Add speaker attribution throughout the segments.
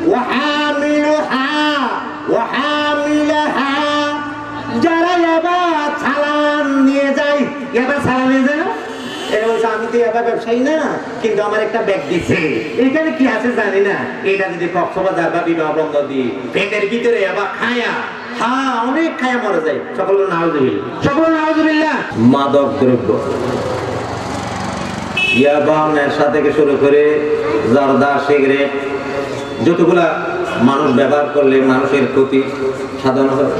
Speaker 1: ওয়াহামিলুহা ওয়াহামিলাহা, যারা এবার সালাম নিয়ে যায়, এবার সালাম নিয়ে যায় না, আমি তো এবার ব্যবসায়ী না, কিন্তু আমার একটা ব্যাগ দিচ্ছে, এখানে কি আছে জানি না, এটা যদি কক্সবাজার বা বিবাহ বন্ধ দিই, ব্যাগের ভিতরে এবার খায়া, হ্যাঁ অনেক খায়া মরে যায়। সকল নাউজুবিল্লাহ, সকল নাউজুবিল্লাহ। মাদক দ্রব্য, ইয়াবা, নেশা থেকে শুরু করে জর্দা, সিগারেট, যতগুলা মানুষ ব্যবহার করলে মানুষের ক্ষতি সাধন হয়,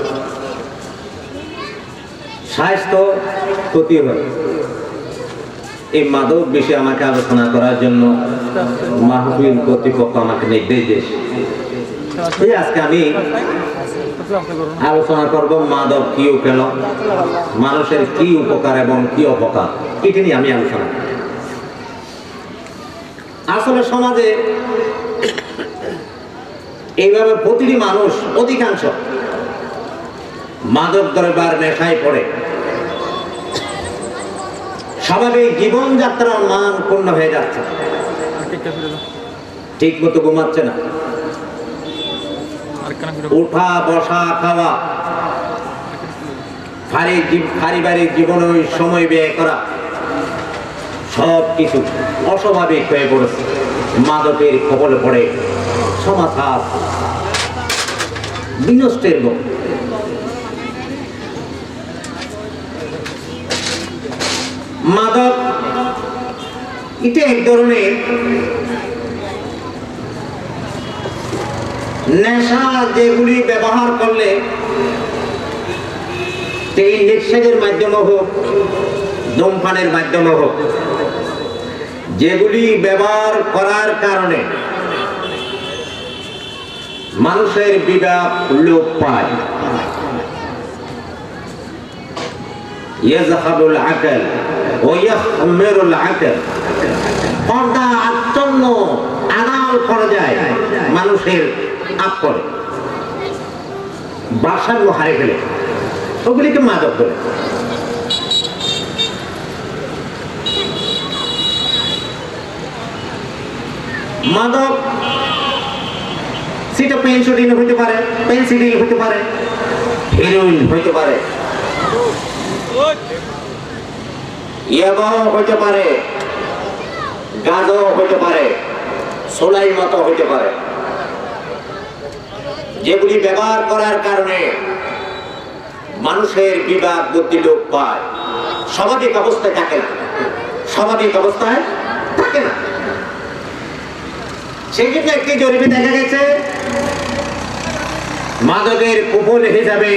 Speaker 1: স্বাস্থ্য ক্ষতি হয়। এই মাদক বিষয়ে আমাকে আলোচনা করার জন্য মাহফিল কর্তৃপক্ষ আমাকে নির্দেশ দিয়েছে। আজকে আমি আলোচনা করব মাদক কি ও কেন, মানুষের কি উপকার এবং কি অপকার, এটি নিয়ে আমি আলোচনা করব। আসলে সমাজে এইভাবে প্রতিটি মানুষ, অধিকাংশ মাদক দ্রব্যের নেশায় পড়ে, স্বাভাবিক জীবনযাত্রার মান পূর্ণ হয়ে যাচ্ছে, ঠিক মতো ঘুমাচ্ছে না, উঠা বসা খাওয়া, পারিবারিক জীবনে সময় ব্যয় করা, সব কিছু অস্বাভাবিক হয়ে পড়েছে। মাদকের কবলে পড়ে সমাজ বিনষ্টের মুখ। মাদক এটা এক ধরনের নেশা, যেগুলি ব্যবহার করলে এই নেশাদের মাধ্যমে হোক, ধূমপানের মাধ্যমে হোক, যেগুলি ব্যবহার করার কারণে মানুষের বিবেক লোপ পায়, ইয়াযহাবুল আকল ওয়া ইয়াহমিরুল আকল, পর্দা আচ্ছন্ন আড়াল করে যায়, মানুষের আকল ভাষাগুলো হারিয়ে ফেলে, ওগুলিকে মাদক বলে। মাদক সেটা পেনসিডিন হইতে পারে, পেনসিডিন হইতে পারে, হেরোইন হইতে পারে, ইয়াবা হইতে পারে, গাঁজা হইতে পারে, সোলাই মতো হইতে পারে, যেগুলি ব্যবহার করার কারণে মানুষের বিবেক বুদ্ধি লোপ পায়, স্বাভাবিক অবস্থায় থাকে না, স্বাভাবিক অবস্থায় থাকে না। সেই জন্য একটি জরিপে দেখা গেছে মাদকের কুফল হিসাবে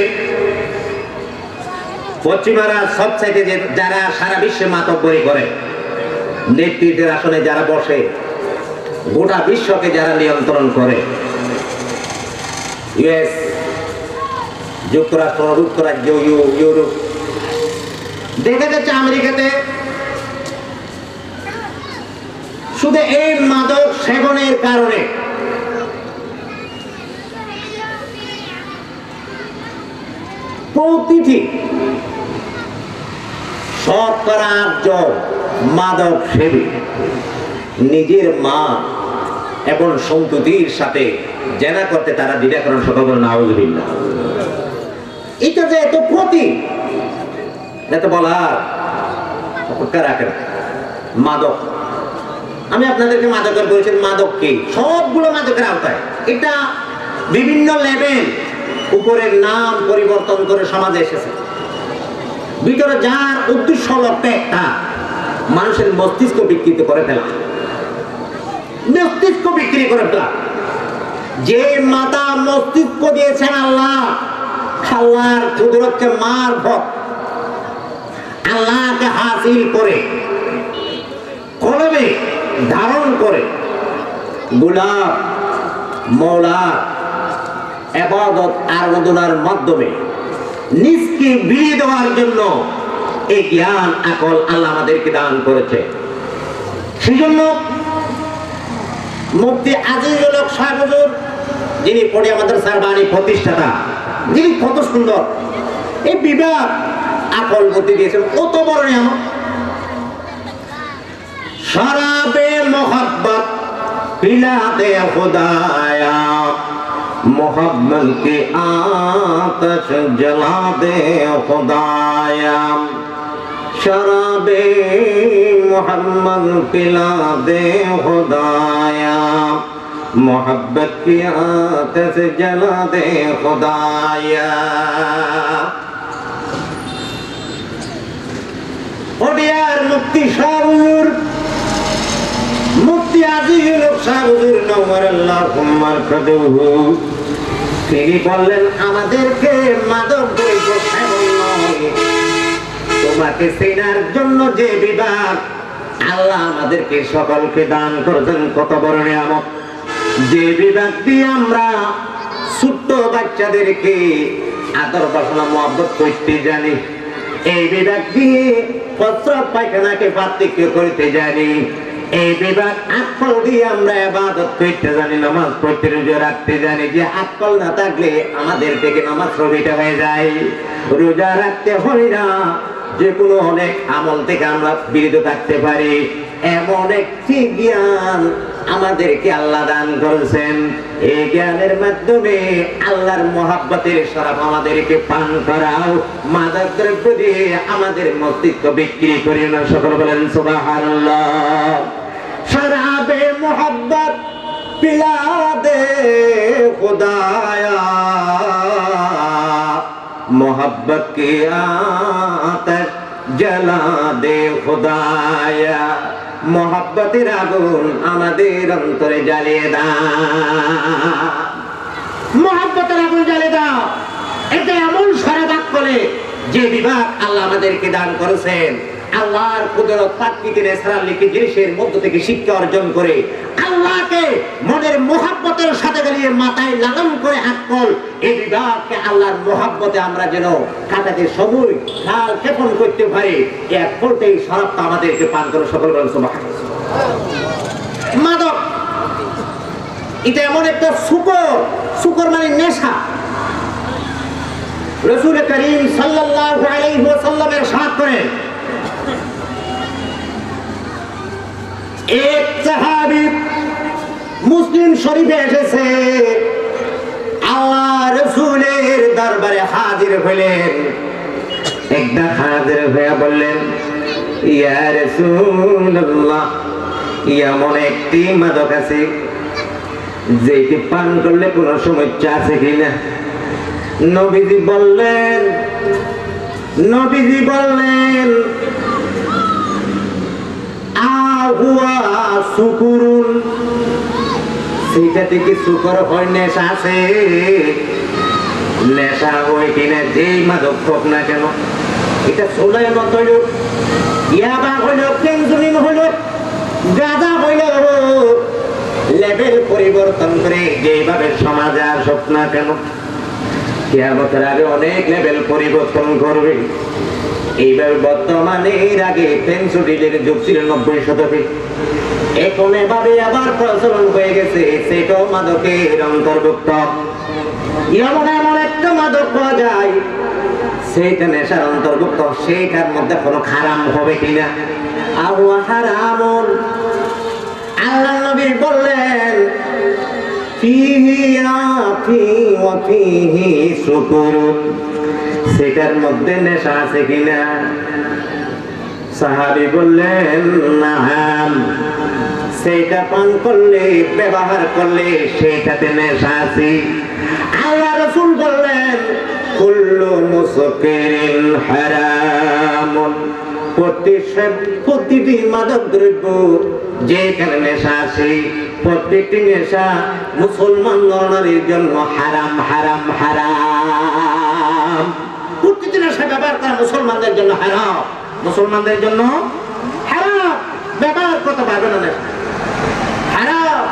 Speaker 1: পশ্চিমারা সবচাইতে যারা সারা বিশ্বে মাতব্বরি করে, নেতৃত্বের আসনে যারা বসে, গোটা বিশ্বকে যারা নিয়ন্ত্রণ করে, ইউএস, যুক্তরাষ্ট্র, যুক্তরাজ্য, ইউরোপ, দেখা যাচ্ছে আমেরিকাতে শুধু এই মাদক সেবনের কারণে প্রতিটি শতকরা 8 জন মাদক সেবী নিজের মা এবং সন্ততির সাথে জেনা করতে তারা দ্বিধাকরণ সকল নাউজুবিল্লাহ। এটা যে এত ক্ষতি, এত বলার অপেক্ষা রাখে না। মাদক, আমি আপনাদেরকে মাদকের বলেছি, মাদক কি, সবগুলো মাদকের আওতায়। এটা বিভিন্ন লেভেল, উপরের নাম পরিবর্তন করে সমাজে এসেছে। ভিতরে যার উদ্দেশ্য লক্ষ্য একটা, মানুষের মস্তিষ্ক বিকৃত করে ফেলা, মস্তিষ্ক বিক্রি করে ফেলা। যে মাতা মস্তিষ্ক দিয়েছেন আল্লাহ, আল্লাহর কুদরতকে মারফত আল্লাহকে হাসিল করে কলবে ধারণ করে গোলাপ মওলা ইবাদত আরাধনার মাধ্যমে নিজকে বিলিয়ে দেওয়ার জন্য এই জ্ঞান আকল আল্লাহ আমাদেরকে দান করেছে। সেজন্য মুফতি আজিজুল হক সাহেব হুজুর, যিনি পড়িয়া মাদ্রাসার বাণী প্রতিষ্ঠাতা, যিনি কত সুন্দর এই বিবেক আকল বুদ্ধি দিয়েছেন, কত বড় নিয়ামত। শরাবে মোহাব্বত পিলাতে খুদায়া मोहब्बत की आतश जला दे खुदाया शराबे मोहम्मद पिला दे खुदाया मोहब्बत की आतश जला दे खुदाया ओडियार मुक्ति शाहुर मुक्ति আজিজুল শাহুর নওয়ার আল্লাহুম্মা কাদহু তিনি বললেন আমাদেরকে মাদক দ্রব্য সেবন নয় তোমাকে চেনার জন্য যে বিভাগ আল্লাহ আমাদেরকে সকলকে দান করেছেন কত বড় নিয়ামত যে বিভাগ দিয়ে আমরা ছোট্ট বাচ্চাদেরকে আদর বাসনা মহব্বত করতে জানি এই বিভাগ দিয়ে প্রস্রাব পায়খানাকে পার্থক্য করতে জানি এই বিভাগ আকল দিয়ে আমরা ইবাদত করতে জানি নামাজ পড়তে রোজা রাখতে জানি যে আকল না থাকলে আমাদের থেকে নামাজ রবিটা হয়ে যায় রোজা রাখতে হয় না যে কোনো অনেক আমল থেকে আমরা বিরত থাকতে পারি এমন একটি জ্ঞান আমাদেরকে আল্লাহ দান করেছেন এই জ্ঞানের মাধ্যমে আল্লাহর মহব্বতের শরাব আমাদেরকে পান করাও মাদক দ্রব্য দিয়ে আমাদের মস্তিষ্ক বিক্রি করি না সকল বলেন সুবহানাল্লাহ शराबे मोहब्बत पिला दे खुदाया मोहब्बत की आतश जला दे खुदाया मोहब्बतेर आগুন আমাদের অন্তরে জ্বালিয়ে দাও মোহব্বতের আগুন জ্বালিয়ে দাও এটা এমন শরাব আকলে যে বিভাগ আল্লাহ আমাদেরকে দান করেছেন আল্লাহর কুদরত প্রাকৃতিক নেছারাল লিখে জিনিসের মধ্য থেকে শিক্ষা অর্জন করে আল্লাহকে মনের মোহাব্বতের সাথে গলিয়ে মাথায় লালন করে আকল এই বিভাগকে আল্লাহর মোহাব্বতে আমরা যেন কাটাতে সময় কাল ক্ষেপণ করতে পারি এক ফলতেই শরাবটা আমাদেরকে পান করে সকল বলেন সুবহানাল্লাহ মাদক এটা এমন একটা শুকর মানে নেশা রাসূল করিম সাল্লাল্লাহু আলাইহি ওয়াসাল্লাম ইরশাদ করেন एक সাহাবী মুসলিম শরীফে এসেছে আল্লাহ রাসূলের দরবারে হাজির হলেন একদা হাজির হয়ে বললেন ইয়া রাসূলুল্লাহ এমন একটি মাদক আছে যেটি পান করলে কোনো সমস্যা আছে কিনা নবীজি বললেন আহুয়া সুকুরুন সেটা থেকে সুকর হয় নেশা আছে নেশা হয় কিনা যেই মাদক হোক না কেন এটা সোলাই মত হইল ইয়াবা হইল পেনজুলিন হইল গাঁজা হইল লেভেল পরিবর্তন করে যেভাবে সমাজে আসুক না কেন কিয়ামতের আগে অনেক লেভেল পরিবর্তন করবে এইভাবে বর্তমানে এর আগে পেনসিলের যুগ ছিল 90 শতকে এখন এভাবে আবার প্রচলন হয়ে গেছে সেটাও মাদকের অন্তর্ভুক্ত এমন একটা মাদক পাওয়া যায় সেইটা নেশার অন্তর্ভুক্ত সেইটার মধ্যে কোনো হারাম হবে কিনা আবু হারামুন আল্লাহ নবী বললেন ফিহি আফি ওয়া ফিহি সুকুরুন সেটার মধ্যে নেশা আছে কিনা সাহাবী বললেন নাম সেটা পান করলে ব্যবহার করলে সেটাতে নেশা আছে আল্লাহ রাসূল বললেন কুল্লু মুসকিরিন হারামুন প্রতিটি মাদক দ্রব্য যেখানে নেশা আছে প্রত্যেকটি নেশা মুসলমান নরনারীর জন্য হারাম হারাম হারাম প্রতিটি নেশা ব্যবহার করা মুসলমানদের জন্য হারাম মুসলমানদের জন্য হারাম ব্যবহার করতে পারবে না নেশা হারাম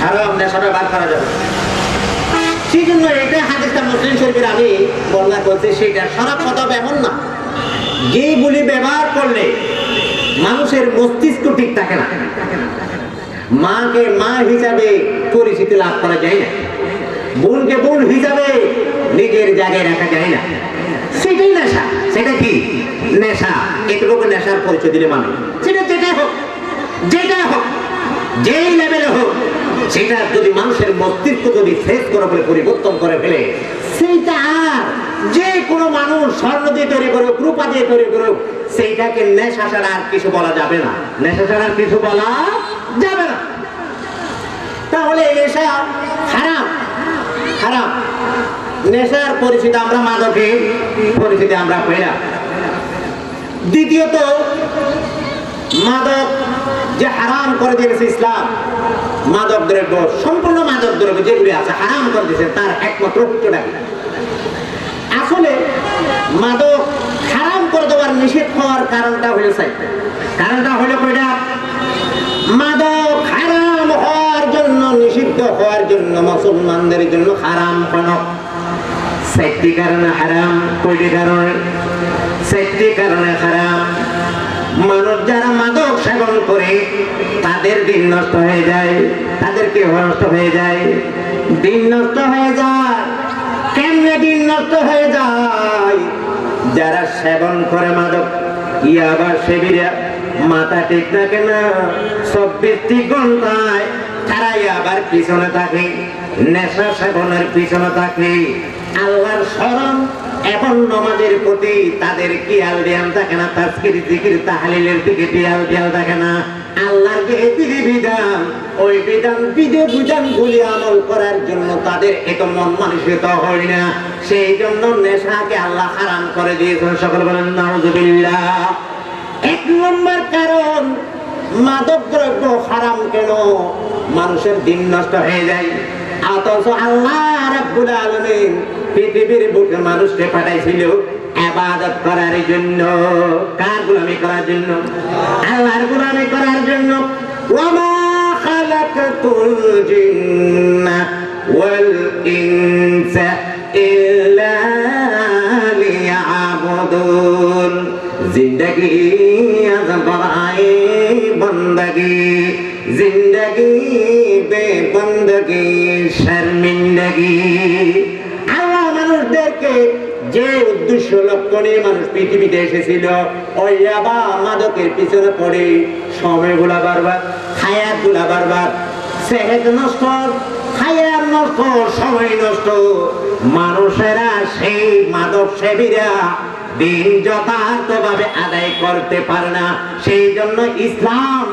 Speaker 1: হারাম নেশা ব্যবহার করা যাবে সেই জন্য এটা হাদিসটা মুসলিম শরীফের আমি বর্ণনা করছি সেটা শরাব কথা এমন না যেগুলি ব্যবহার করলে মানুষের মস্তিষ্ক ঠিক থাকে না মাকে মা হিসাবে পরিচিতি লাভ করা যায় না বোনকে বোন হিসাবে নিজের জায়গায় রাখা যায় না সেটাই নেশা সেটা কি নেশা এটুকু নেশার পরিচয় দিলে মানুষ সেটা যেটাই হোক যেই লেভেলে হোক সেটা যদি মানুষের মস্তিষ্ক যদি ফেস করে ফেলে, পরিবর্তন করে ফেলে, সেইটা আর যে কোনো মানুষ স্বর্ণ দিয়ে তৈরি করুক, রূপা দিয়ে তৈরি করুক, সেইটাকে নেশা ছাড়া আর কিছু বলা যাবে না। নেশা ছাড়া আর কিছু বলা যাবে না। তাহলে নেশা হারাম, হারাম। নেশার পরিচিতি আমরা, মাদকের পরিচিতি আমরা পাই না। দ্বিতীয়ত, মাদক যে হারাম করে দিয়েছে ইসলাম, মাদক দ্রব্য, সম্পূর্ণ মাদক দ্রব্য যেগুলি আছে হারাম করে দিয়েছে, তার একমাত্র উত্তরটা কি? আসলে মাদক হারাম করে দেওয়ার, নিষেধ হওয়ার কারণটা হলো কারণটা হলো কয়টা? মাদক হারাম হওয়ার জন্য, নিষিদ্ধ হওয়ার জন্য মুসলমানদের জন্য হারাম কোন 7টি কারণে হারাম। কয়টি কারণে? 7টি কারণে হারাম। মানুষ যারা মাদক সেবন করে তাদের দিন নষ্ট হয়ে যায়। তাদের কি নষ্ট হয়ে যায়? দিন নষ্ট হয়ে যায়। কেমনে দিন নষ্ট হয়ে যায়? যারা সেবন করে মাদক, ইয়াবা সেবীরা, মাথা ঠিক থাকে না, 24 ঘন্টায় তারা আবার পিছনে থাকে, নেশা সেবনের পিছনে থাকে। আল্লাহর স্মরণ এবং নামাজের প্রতি তাদের খেয়াল ধ্যান থাকে না, তাজকির জিকির তাহলিলের দিকে খেয়াল ধ্যান থাকে না। আল্লাহর যে বিধান, ওই বিধানগুলি আমল করার জন্য তাদের এত মন মানসিকতা হয় না। সেই জন্য নেশাকে আল্লাহ হারাম করে দিয়েছেন। সকল বলেন নাউজুবিল্লাহ। 1 নম্বর কারণ, মাদক দ্রব্য হারাম কেন? মানুষের দিন নষ্ট হয়ে যায়। অথচ আল্লাহ রাব্বুল আলামিন পৃথিবীর বুকে মানুষকে পাঠাইছিল ইবাদত করার জন্য। কার গোলামি করার জন্য? আল্লাহর গোলামি করার জন্য। ওয়ামা খালাকাতুল জিন্না ওয়াল ইনসা ইল্লা লিয়াবুদুন। জিন্দেগি আজবরায়ে বন্দগি, জিন্দেগি বেবন্দগি শর্মিন্দগি। আল্লাহ মানুষদেরকে যে উদ্দেশ্য লক্ষ্য নিয়ে মানুষ পৃথিবীতে এসেছিল, ওই মাদকের পিছনে পড়ে সময়গুলা বারবার, হায়াতগুলা বারবার, সেহেত নষ্ট, হায়াত নষ্ট, সময় নষ্ট। মানুষেরা সেই মাদক সেবীরা দিন যথার্থভাবে আদায় করতে পারে না। সেই জন্য ইসলাম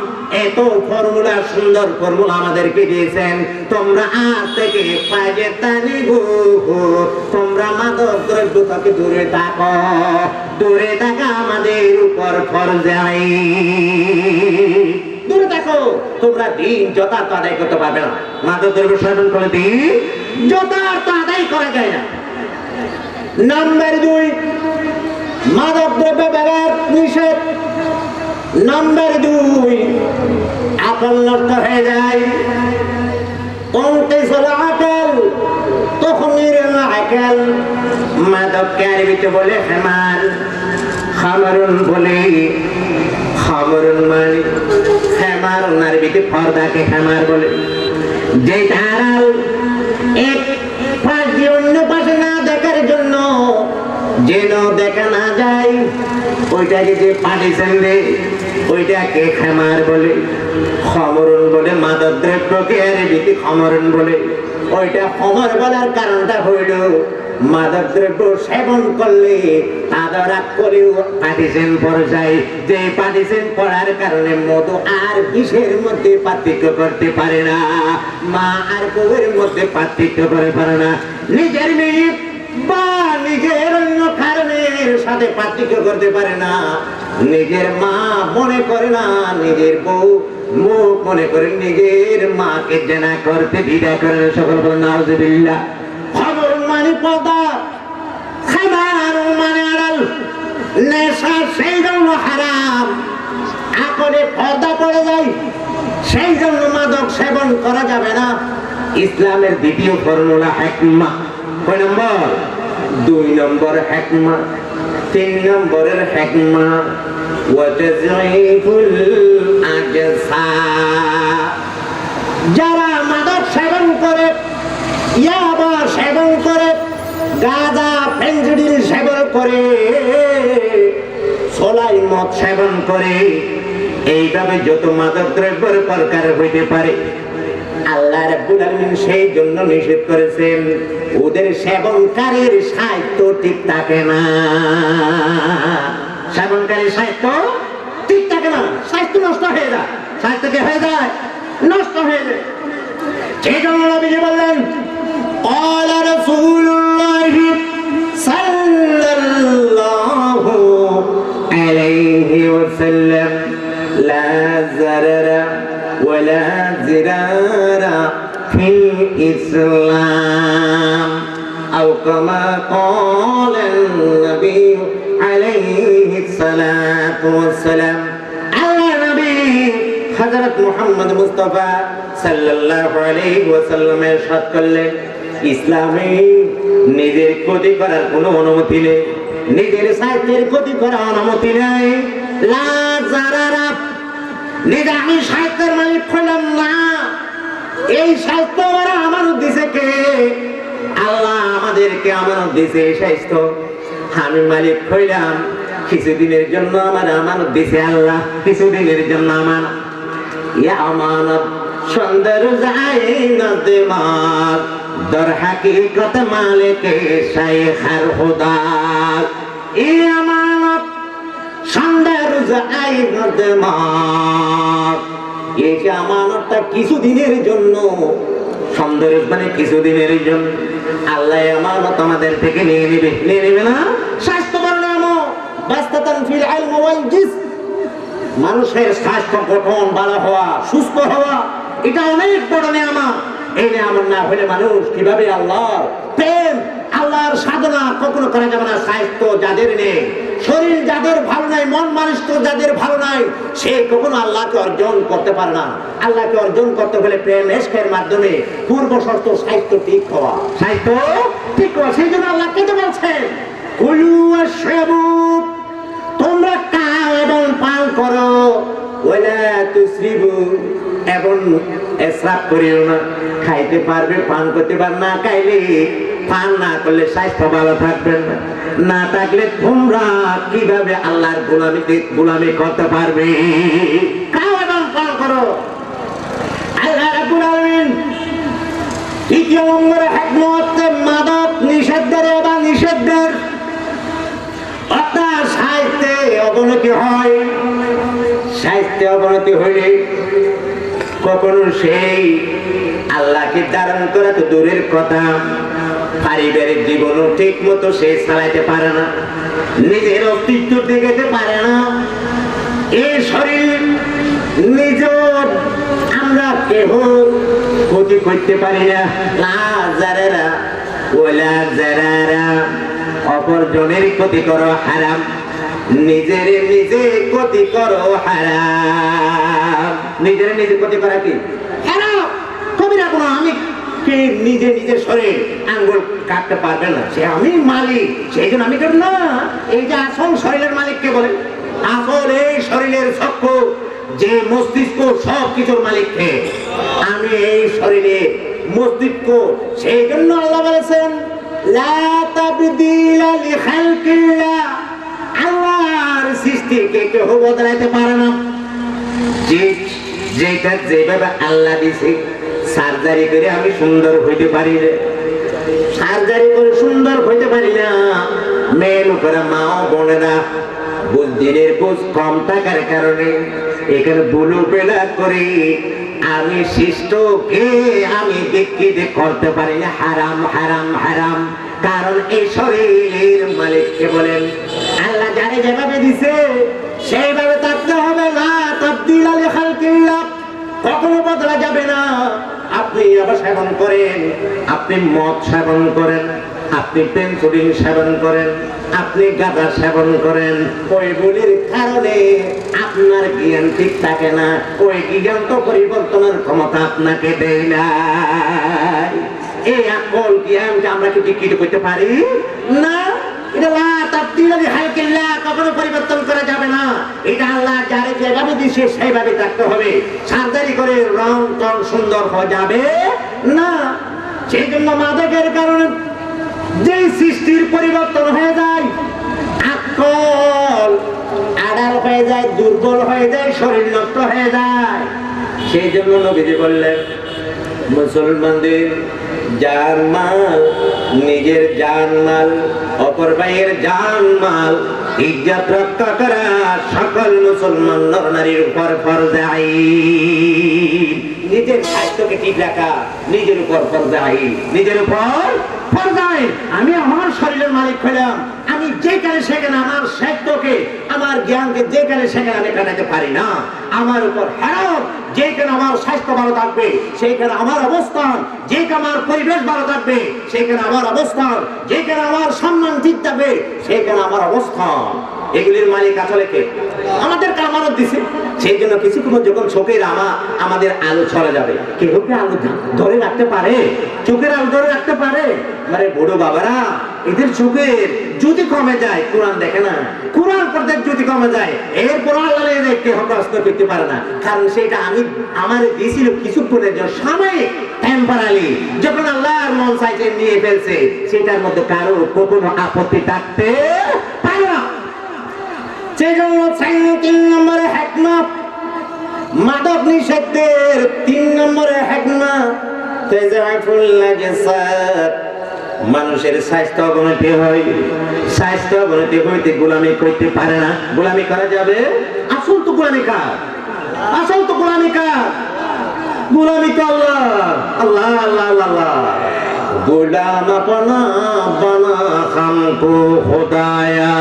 Speaker 1: এত ফর্মুলা, সুন্দর ফর্মুলা আমাদেরকে দিয়েছেন। তোমরা আজ থেকে তোমরা মাদক দ্রব্য থেকে দূরে থাকো। দূরে থাকা আমাদের উপর ফরজ আইন। দূরে থাকো। তোমরা দিন যথার্থ আদায় করতে পারবে না। মাদক দ্রব্য সেবন করে দিন যথার্থ আদায় করা যায় না। নাম্বার 2, মাদক দ্রব্য ব্যবহার নিষেধ। নাম্বার 2, আকল নষ্ট হয়ে যায়। আকল তখন আকল। মাদককে আরবিতে বলে হেমার, খামারুন বলে। খামারুন মানে হেমার, আরবিতে পর্দাকে হেমার বলে। যে ধারাল এক পাশ দিয়ে অন্য পাশে না দেখার জন্য, যেন দেখা না যায়, ওইটাকে যে পাঠিয়েছেন রে, ওইটাকে খামার বলে। খমরুন বলে মাদক দ্রব্যকে আরবিতে খমরুন বলে। ওইটা খমর বলার কারণটা হইল মাদক দ্রব্য সেবন করলে তাদের করেও পাঠিয়েছেন পড়ে যায়। যে পাঠিয়েছেন পড়ার কারণে মধু আর বিষের মধ্যে পার্থক্য করতে পারে না, মা আর বউয়ের মধ্যে পার্থক্য করে পারে না, নিজের মেয়ে বা নিজের অন্য কারণের সাথে পার্থক্য করতে পারে না, নিজের মা মনে করে না, নিজের বউ মুখ মনে করে নিজের মাকে জেনা করতে দ্বিধা করে। সকল বলেন নাউজুবিল্লাহ। খবর মানে পর্দা, খাবার মানে আড়াল। নেশা সেই জন্য হারাম, আকলে পর্দা পড়ে যায়, সেই জন্য মাদক সেবন করা যাবে না। ইসলামের দ্বিতীয় ফর্মুলা হিকমা। কয় নম্বর? 2 নম্বর হিকমা। 3 নম্বরের হিকমা ওয়াতাযঈফুল আজসা। যারা মাদক সেবন করে, ইয়াবা সেবন করে, গাঁজা ফেনজিডিল সেবন করে, সোলাই মদ সেবন করে, এইভাবে যত মাদক দ্রব্যের প্রকার হইতে পারে আল্লাহ রাব্বুল আলামিন সেই জন্য নিষেধ করেছেন, ওদের সেবনকারীর সাহিত্য ঠিক থাকে না। সেবনকারীর সাহিত্য ঠিক থাকে না, সাহিত্য নষ্ট হয়ে যায়। সাহিত্য কি হয়ে যায়? নষ্ট হয়ে যায়। সেই জন্য নবীজি বললেন, قال رسول الله صلى الله عليه وسلم لا ضرر ولا ضرار في الإسلام أو كما قال النبي عليه الصلاة والسلام. على النبي حضرت محمد মুস্তাফা সাল্লাল্লাহু আলাইহি ওয়াসাল্লাম ইরশাদ করলেন, ইসলামে নিজের ক্ষতি করার কোনো অনুমতি নেই, নিজের সাহিত্যের ক্ষতি করার অনুমতি নেই। লা জারারা, নিজে আমি সাহিত্যের মালিক হইলাম না, এই সাহিত্য আমরা আমানত দিছে কে? আল্লাহ আমাদেরকে আমানত দিছে এই সাহিত্য, আমি মালিক হইলাম কিছুদিনের জন্য, আমার আমানত দিছে আল্লাহ কিছুদিনের জন্য। আমানত ইয়া আমানত সুন্দর যায় না দিমাগ, দর হাকিকত মালিক শাইখার খুদা। এই আমানত সুন্দর যায় না দিমাগ, এই যে আমানতটা কিছুদিনের জন্য, সুন্দর মানে কিছুদিনের জন্য। আল্লাহ আমানত আমাদের থেকে নিয়ে নেবে, নিয়ে নেবে না? স্বাস্থ্যবান নাম বাস্তাতান ফিল ইলম ওয়াল জিসম, মানুষের স্বাস্থ্য গঠন ভালো হওয়া, সুস্থ হওয়া, এটা অনেক বড় নিয়ামত। এই নিয়ামত না হলে মানুষ কিভাবে আল্লাহর প্রেম, আল্লাহর সাধনা কখনো করা যাবে না। স্বাস্থ্য যাদের নেই, শরীর যাদের ভালো নাই, মন মানসিক যাদের ভালো নাই, সে কখনো আল্লাহকে অর্জন করতে পারে না। আল্লাহকে অর্জন করতে হলে প্রেম ইশকের মাধ্যমে পূর্ব শর্ত স্বাস্থ্য ঠিক হওয়া, স্বাস্থ্য ঠিক হওয়া। সেই জন্য আল্লাহ কেটে বলছেন, কুলু ওয়াশরাবু, তোমরা খাও এবং পান করো, ওয়ালা তুসরিফু, এবং ইসরাফ করিও না। খাইতে পারবে, পান করতে পারবে না, খাইলে পান না করলে স্বাস্থ্য ভালো থাকবে না, না থাকলে তোমরা কিভাবে আল্লাহর গোলামি করতে পারবে? খাও এবং পান করো। আল্লাহ রাব্বুল আলামিন তৃতীয় নম্বরে হিকমত, মাদক নিষেধের বা নিষেধের, অর্থাৎ সাহিত্যে অবনতি হয়। সাহিত্যে অবনতি হইলে কখনো সেই আল্লাহকে ধারণ করা তো দূরের কথা, পারিবারিক জীবনও ঠিক মতো সে চালাইতে পারে না, নিজের অস্তিত্ব দেখাতে পারে না। এই শরীর নিজ আমরা কেহ ক্ষতি করতে পারি না। লা জারারা ওয়ালা জারারা, অপরজনের ক্ষতি করো হারাম, নিজের নিজে ক্ষতি করো হারাম। নিজের নিজে ক্ষতি করা কি হারাম, কবিরা গুনাহ। আমি কে নিজে নিজের শরীর আঙ্গুল কাটতে পারবে না, সে আমি মালিক, সেই জন্য আমি করব না। এই যে আসল শরীরের মালিক কে বলে? আসল এই শরীরের চক্ষু, যে মস্তিষ্ক, সব কিছুর মালিক কে? আমি এই শরীরে মস্তিষ্ক। সেই জন্য আল্লাহ বলেছেন, লা তাবদীলা লিখালকিল্লাহ, আল্লাহর সৃষ্টিকে কেউ বদলাইতে পারে না। যেটা যেভাবে আল্লাহ দিছে, সার্জারি করে আমি সুন্দর হইতে পারি না, সার্জারি করে সুন্দর হইতে পারি না। মেয়ে লোকেরা, মা বোনেরা, বুদ্ধির বুঝ কম থাকার কারণে এখানে বুলু বেলা করে আমি শিষ্টকে আমি বিকৃত করতে পারি না। হারাম হারাম হারাম। কারণ এই শরীরের মালিককে বলেন, আল্লাহ যারে যেভাবে দিছে সেইভাবে থাকতে হবে। না তাবদীলা লিখালকিল্লাহ, কখনো বদলা যাবে না। আপনি আবার সেবন করেন, আপনি মদ সেবন করেন, আপনি পেনসিলিন সেবন করেন, আপনি গাঁজা সেবন করেন, ওইগুলির কারণে আপনার জ্ঞান ঠিক থাকে না। ওই জ্ঞান তো পরিবর্তনের ক্ষমতা আপনাকে দেয় না। এই আকল জ্ঞানকে আমরা কি বিকৃত করতে পারি না? এটা লা তাবদীলা লিখালকিল্লাহ, কখনো পরিবর্তন করা যাবে না। এটা আল্লাহ যারে যেভাবে দিছে সেইভাবে থাকতে হবে। সার্জারি করে রং টং সুন্দর হয়ে যাবে না। সেই জন্য মাদকের কারণে যে সৃষ্টির পরিবর্তন হয়ে যায়, আকল আড়াল হয়ে যায়, দুর্বল হয়ে যায়, শরীর নষ্ট হয়ে যায়। সেই জন্য নবীজি বললেন, মুসলমানদের জানমাল, নিজের জানমাল, অপর ভাইয়ের জানমাল ইজ্জত রক্ষা করা সকল মুসলমান নর-নারীর উপর ফরজ আইন। নিজের স্বাস্থ্যকে ঠিক রাখা নিজের উপর ফরজ আইন, নিজের উপর ফরজ আইন। আমি আমার শরীরের মালিক হলাম, আমি যেখানে সেখানে আমার স্বাস্থ্যকে, আমার জ্ঞানকে যেখানে সেখানে আমি কাটাতে পারি না। আমার উপর হারাম, যেখানে আমার স্বাস্থ্য ভালো থাকবে সেইখানে আমার অবস্থান, যেখানে আমার পরিবেশ ভালো থাকবে সেখানে আমার অবস্থান, যেখানে আমার সম্মান ঠিক থাকবে সেখানে আমার অবস্থান। এগুলির মালিক আসলে কে? আমাদেরকে আমানত দিছে। সেই জন্য কিছুক্ষণ যখন চোখের আমাদের আলো ছড়ে যাবে, কেউ কি আলো ধরে রাখতে পারে? চোখের আলো ধরে রাখতে পারে? মানে বড় বাবারা, এদের চোখের যদি কমে যায়, কোরআন দেখে না, কোরআন পড়তে যদি কমে যায়, এরপর আল্লাহ দেখতে হস্ত করতে পারে না। কারণ সেটা আমি আমার দিয়েছিল কিছুক্ষণের জন্য, সাময়িক, টেম্পোরারি। যখন আল্লাহর মন চাইছে নিয়ে ফেলছে, সেটার মধ্যে কারো কোনো আপত্তি থাকতে পারে না। সেই জন্য 3 নম্বরে হিকমত, মাদক নিষেধের 3 নম্বরে হিকমত তাজাফুল নাজাসাত। মানুষের স্বাস্থ্য অবনতি হয়, স্বাস্থ্য অবনতি হইতে গোলামি করতে পারে না। গোলামি করা যাবে? আসল তো গোলামি কার? আসল তো গোলামি কার? গোলামি তো আল্লাহ। আল্লাহ আল্লাহ আল্লাহ। গোলাম আপনা বানা হামকো খোদায়া।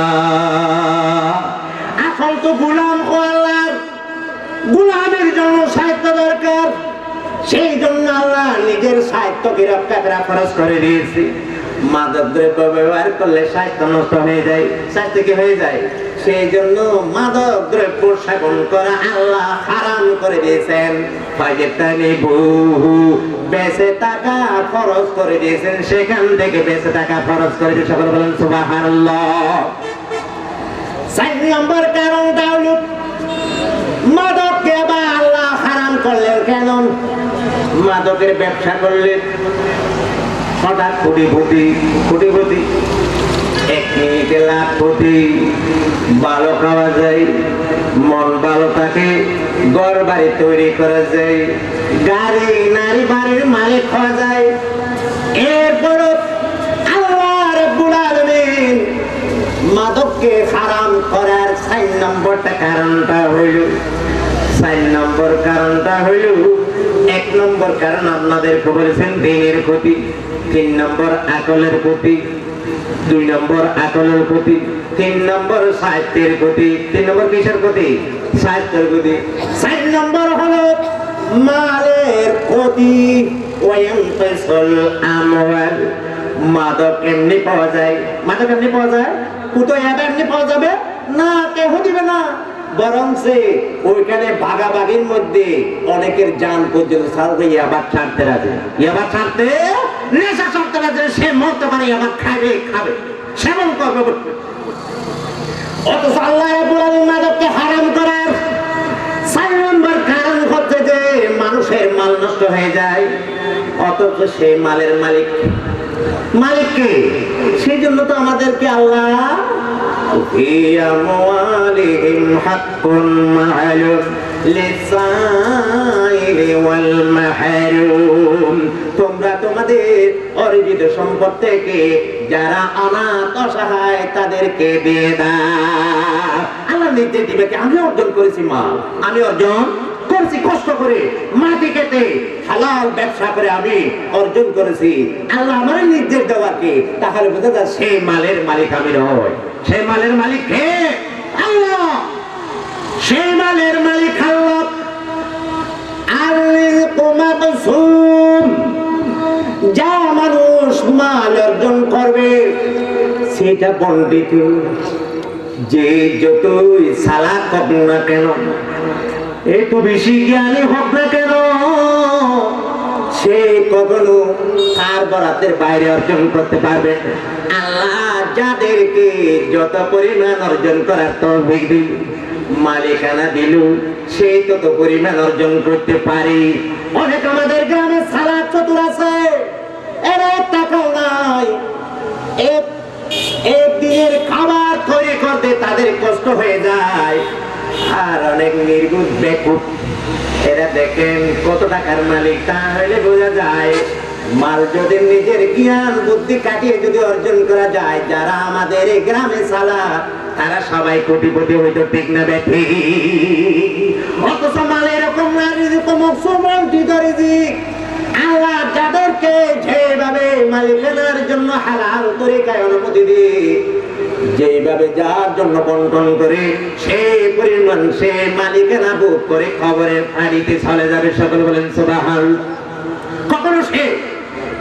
Speaker 1: আসল তো গোলাম আল্লাহর। গোলামের জন্য সাহিত্য দরকার। সেই জন্য আল্লাহ নিজের সাহিত্যকে রক্ষা করা খরচ করে দিয়েছে। মাদক দ্রব্য ব্যবহার করলে স্বাস্থ্য নষ্ট হয়ে যায়। স্বাস্থ্য কি হয়ে যায়? সেই জন্য মাদক দ্রব্য সেবন করা আল্লাহ হারাম করে দিয়েছেন। বেঁচে টাকা খরচ করে দিয়েছেন, সেখান থেকে বেঁচে টাকা খরচ করে দিয়ে সকলে বলেন সুবহানাল্লাহ। 4 নম্বর কারণটা হলো মাদককে আবার আল্লাহ হারাম করলেন কেন? মাদকের ব্যবসা করলেন হঠাৎ কোটিপতি, 1 মিনিটে লাখপতি। ভালো খাওয়া যায়, মন ভালো থাকে, ঘর বাড়ি তৈরি করা যায়, গাড়ি নারী বাড়ির মালিক হওয়া যায়। এরপরও আল্লাহ রাব্বুল আলামিন মাদককে হারাম করার 4 নম্বরটা কারণটা হইল, 4 নম্বর কারণটা হইল, 1 নম্বর কারণ আপনাদেরকে বলেছেন দিনের ক্ষতি, 3 নম্বর আকলের ক্ষতি, 2 নম্বর আকলের ক্ষতি, 3 নম্বর সাহিত্যের ক্ষতি। 3 নম্বর কিসের ক্ষতি? সাহিত্যের ক্ষতি। 4 নম্বর হলো মালের ক্ষতি। ওয়ায়ানফাসুল আমওয়াল। মাদক এমনি পাওয়া যায়, মাদক এমনি পাওয়া যায়, কোথায় এমনি পাওয়া যাবে না, কেউ দিবে না। বরং সে ওইখানে ভাগাভাগির মধ্যে অনেকের জান পর্যন্ত ছাড়তে ইয়াবার ছাড়তে রাজে, ইয়াবার ছাড়তে নেশা ছাড়তে রাজে। সে মরতে পারে, আবার খাবে, সেবন করবে। অথচ আল্লাহ রাব্বুল আলামিন মাদককে হারাম করার 4 নম্বর কারণ হচ্ছে যে মানুষের মাল নষ্ট হয়ে যায়। অথচ সে মালের মালিককে, সেই জন্য তো আমাদেরকে আল্লাহ তোমরা তোমাদের অর্জিত সম্পদ থেকে যারা অনাথ অসহায় তাদেরকে দিয়ে দাও। আল্লাহ নির্দেশ দিবে কি? আমি অর্জন করেছি মাল, আমি অর্জন করেছি কষ্ট করে, মাটি কেটে হালাল ব্যবসা করে আমি অর্জন করেছি। আল্লাহ আমার নির্দেশ দেওয়া কি? তাহলে বোঝা যায় সেই মালের মালিক আমি নই। সেই মালের মালিক কে? আল্লাহ। সেই মালের মালিক আল্লাহ। যা মানুষ মাল অর্জন করবে সেটা বন্দিত। যে যতই চালাক হোক না কেন, একটু বেশি জ্ঞানী হোক না কেন, সে কখনো তার বরাতের বাইরে অর্জন করতে পারবে। আল্লাহ যাদেরকে যত পরিমাণ অর্জন করার তৌফিক দিল, মালিকানা দিল, সে তত পরিমাণ অর্জন করতে পারে। অনেক আমাদের গ্রামে চালাক চতুর আছে, এরা টাকা নাই, এক দিনের খাবার তৈরি করতে তাদের কষ্ট হয়ে যায়। আর অনেক নির্বুধ বেকুব। এরা দেখেন কত টাকার মালিক, তা হলে বোঝা যায় মাল যদি নিজের জ্ঞান বুদ্ধি কাটিয়ে যদি অর্জন করা যায়, যারা আমাদের এই গ্রামে সালা তারা সবাই কোটিপতি হইতো, ঠিক না বেঠি? অথচ মাল এরকম না, রিজিক মকসুমন্ত্রিত রিজিক। আল্লাহ যাদেরকে যেভাবে মালিকানার জন্য হালাল তরিকায় অনুমতি দিয়ে যেভাবে যার জন্য বন্টন করে, সেই পরিমাণ সে মালিকানা ভোগ করে খবরের ফাঁড়িতে চলে যাবে। সকল বলেন সুবহানাল্লাহ। কখনো সে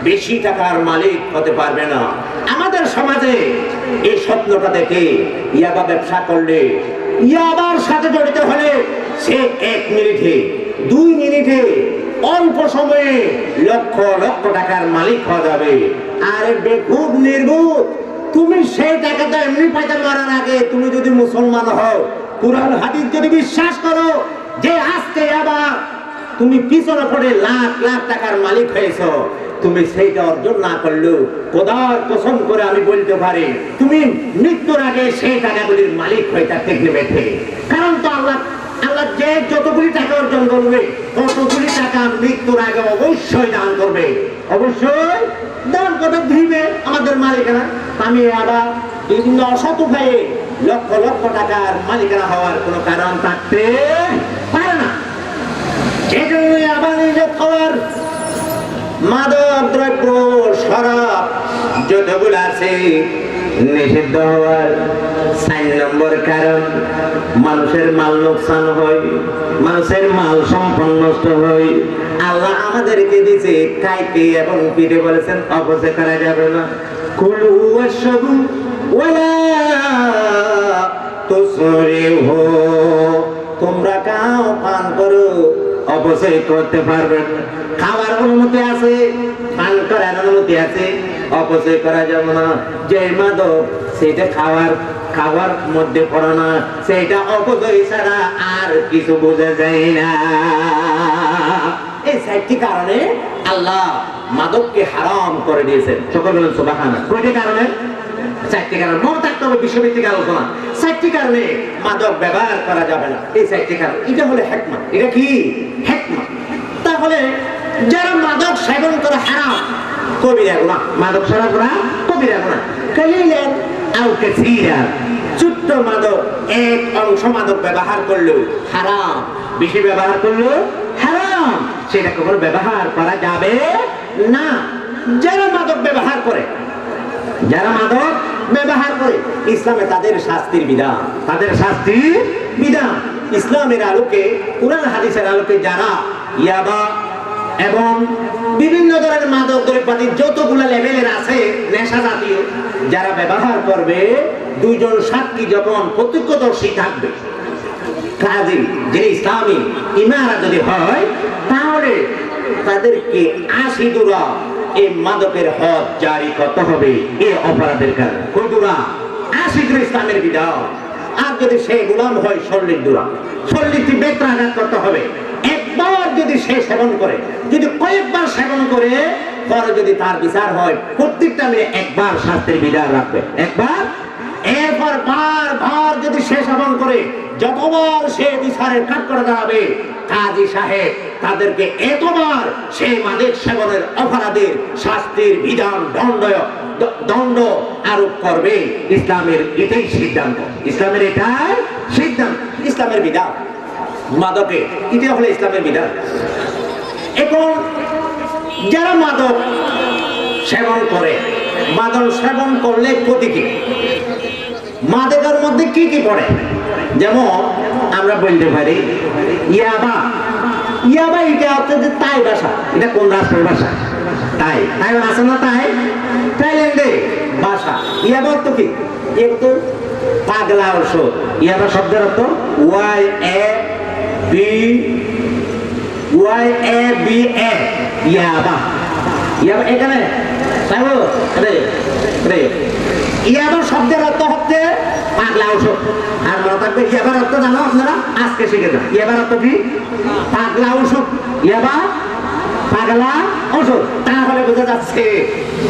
Speaker 1: বেশি টাকার মালিক হতে পারবে না। আমাদের সমাজে এই স্বপ্নটা দেখে ইয়াবা ব্যবসা করলে, ইয়াবার সাথে জড়িত হলে সে 1 মিনিটে 2 মিনিটে অল্প সময়ে লক্ষ লক্ষ টাকার মালিক হয়ে যাবে। আর বেকুব নির্বুধ, তুমি সেই টাকাটা এমনি পাইতে মারার আগে তুমি যদি মুসলমান হও, কুরআন হাদিস যদি বিশ্বাস করো যে আজকে আবার তুমি পিছনে পড়ে লাখ লাখ টাকার মালিক হয়েছো, তুমি সেইটা অর্জন না করলেও খোদার কসম করে আমি বলতে পারি তুমি মৃত্যুর আগে সেই টাকাগুলির মালিক হইতা, ঠিক নেবে? কারণ তো আল্লাহ যে যতগুলি টাকা অর্জন করবে ততগুলি টাকা মৃত্যুর আগে অবশ্যই দান করবে, অবশ্যই দান করবে, দিবে আমাদের মালিকানা। আমি আবার বিভিন্ন অসৎ উপায়ে লক্ষ লক্ষ টাকার মালিকানা হওয়ার কোনো কারণ থাকতে পারে না। যেজন্য আবার নিজের খাওয়ার মাদক দ্রব্য শরাব যতগুলো আছে নিষিদ্ধ হওয়ার 4 নম্বর কারণ, মানুষের মাল লোকসান হয়, মানুষের মাল সম্পদ নষ্ট হয়। আল্লাহ আমাদেরকে দিয়েছে খাইতে এবং পিঠে বলেছেন অপচয় করা যাবে না। কুলু ওয়াশরাবু ওয়ালা তুসরিফু, তোমরা খাও পান করো, অপচয় করতে পারবেন না। খাওয়ার অনুমতি আছে, পান করার অনুমতি আছে, অপচয় করা যাবে না। যে মাদক সেটা খাওয়ার মধ্যে পড়ে না, সেটা অপচয় ছাড়া আর কিছু বোঝা যায় না। এই 4টি কারণে আল্লাহ মাদককে হারাম করে দিয়েছেন। সকল বলেন সুবহানাল্লাহ। কয়টি কারণে? 4টি কারণ। মনে থাকতে হবে বিশ্বভিত্তিক আলোচনা। 4টি কারণে মাদক ব্যবহার করা যাবে না। এই 4টি কারণ, এটা হলো হিকমত। এটা কি হিকমত? তাহলে যারা মাদক সেবন করে হারাম, কবিরা গুনাহ। মাদক সেবন করা কবিরা গুনাহ। কালিলান আও কাসীরান, ছোট্ট মাদক, এক অংশ মাদক ব্যবহার করলেও হারাম, বেশি ব্যবহার করলেও হারাম, সেটা কখনো ব্যবহার করা যাবে না। যারা মাদক ব্যবহার করে, যারা মাদক ব্যবহার করে, ইসলামে তাদের শাস্তির বিধান, তাদের শাস্তির বিধান ইসলামের আলোকে, কুরআন হাদিসের আলোকে যারা ইয়াবা এবং বিভিন্ন ধরনের মাদক দ্রব্যাদি যতগুলো লেভেলের আছে নেশা জাতীয়, যারা ব্যবহার করবে, 2 জন সাক্ষী যখন প্রত্যক্ষদর্শী থাকবে, কাজী যিনি ইসলামী ইমারা যদি হয়, তাহলে তাদেরকে 80 দুরা এই মাদকের হদ জারি করতে হবে এই অপরাধের কারণে। কদুরা 80 দুরা ইসলামের বিধান। আর যদি সে গোলাম হয় 40 দুরা, 40টি বেত্রাঘাত করতে হবে। একবার যদি সে সেবন করে, যদি কয়েকবার সেবন করে, পরে যদি তার বিচার হয়, প্রত্যেকটা মিলে একবার শাস্তির বিধান রাখবে, একবার। এরপর বার যদি সে সেবন করে, যতবার সে বিচারের কাঠ করে দাঁড়াবে, কাজী সাহেব তাদেরকে এতবার সেই মাদক সেবনের অপরাধের শাস্তির বিধান দণ্ড আরোপ করবে। ইসলামের এটাই সিদ্ধান্ত, ইসলামের এটাই সিদ্ধান্ত, ইসলামের বিধান। মাদকে এটা হলো ইসলামের বিধান। এখন যারা মাদক সেবন করে, মাদক সেবন করলে ক্ষতি কি? মাদকের মধ্যে কি কি পড়ে? যেমন আমরা বলতে পারি ইয়াবা। ইয়াবা এটা হচ্ছে যে তাই ভাষা। এটা কোন রাষ্ট্রের ভাষা? তাই আছে না? থাইল্যান্ডে ভাষা। ইয়াবা অর্থ কি? একটু পাগলা ঔষধ। ইয়াবা শব্দের অর্থ YABA, ইয়াবা। ইয়াবা এখানে ইয়াবা শব্দের অর্থ হচ্ছে পাগলা ঔষধ। আর মনে থাকবে ইয়াবার অর্থ জানো আপনারা? আজকে শিখে যান। ইয়াবার অর্থ কি? পাগলা ঔষধ। ইয়াবা পাগলা ঔষধ। তাহলে বোঝা যাচ্ছে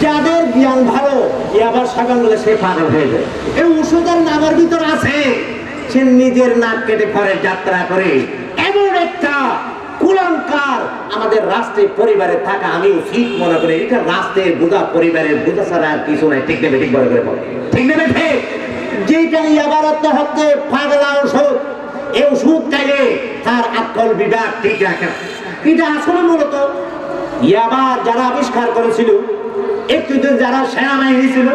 Speaker 1: যাদের জ্ঞান ভালো, ইয়াবার সেবন করলে সে পাগল হয়ে যায়। এই ওষুধের নামের ভিতর আছে সে নিজের নাক কেটে ঘরে যাত্রা করে এমন একটা কুলাঙ্কার আমাদের রাষ্ট্রে পরিবারে থাকা আমি উচিত মনে করি। এটা রাষ্ট্রের বোঝা, পরিবারের বোঝা ছাড়া আর কিছু নাই। ঠিক নেবে ঠিক বলে করে বলে, ঠিক নেবে ঠিক। যেটা ইয়াবার অর্থ হচ্ছে পাগলা ওষুধ। এই ওষুধ খাইলে তার আকল বিভাগ ঠিক রাখে। এটা আসলে মূলত ইয়াবা যারা আবিষ্কার করেছিল, একটু যারা সেনাবাহিনী ছিল,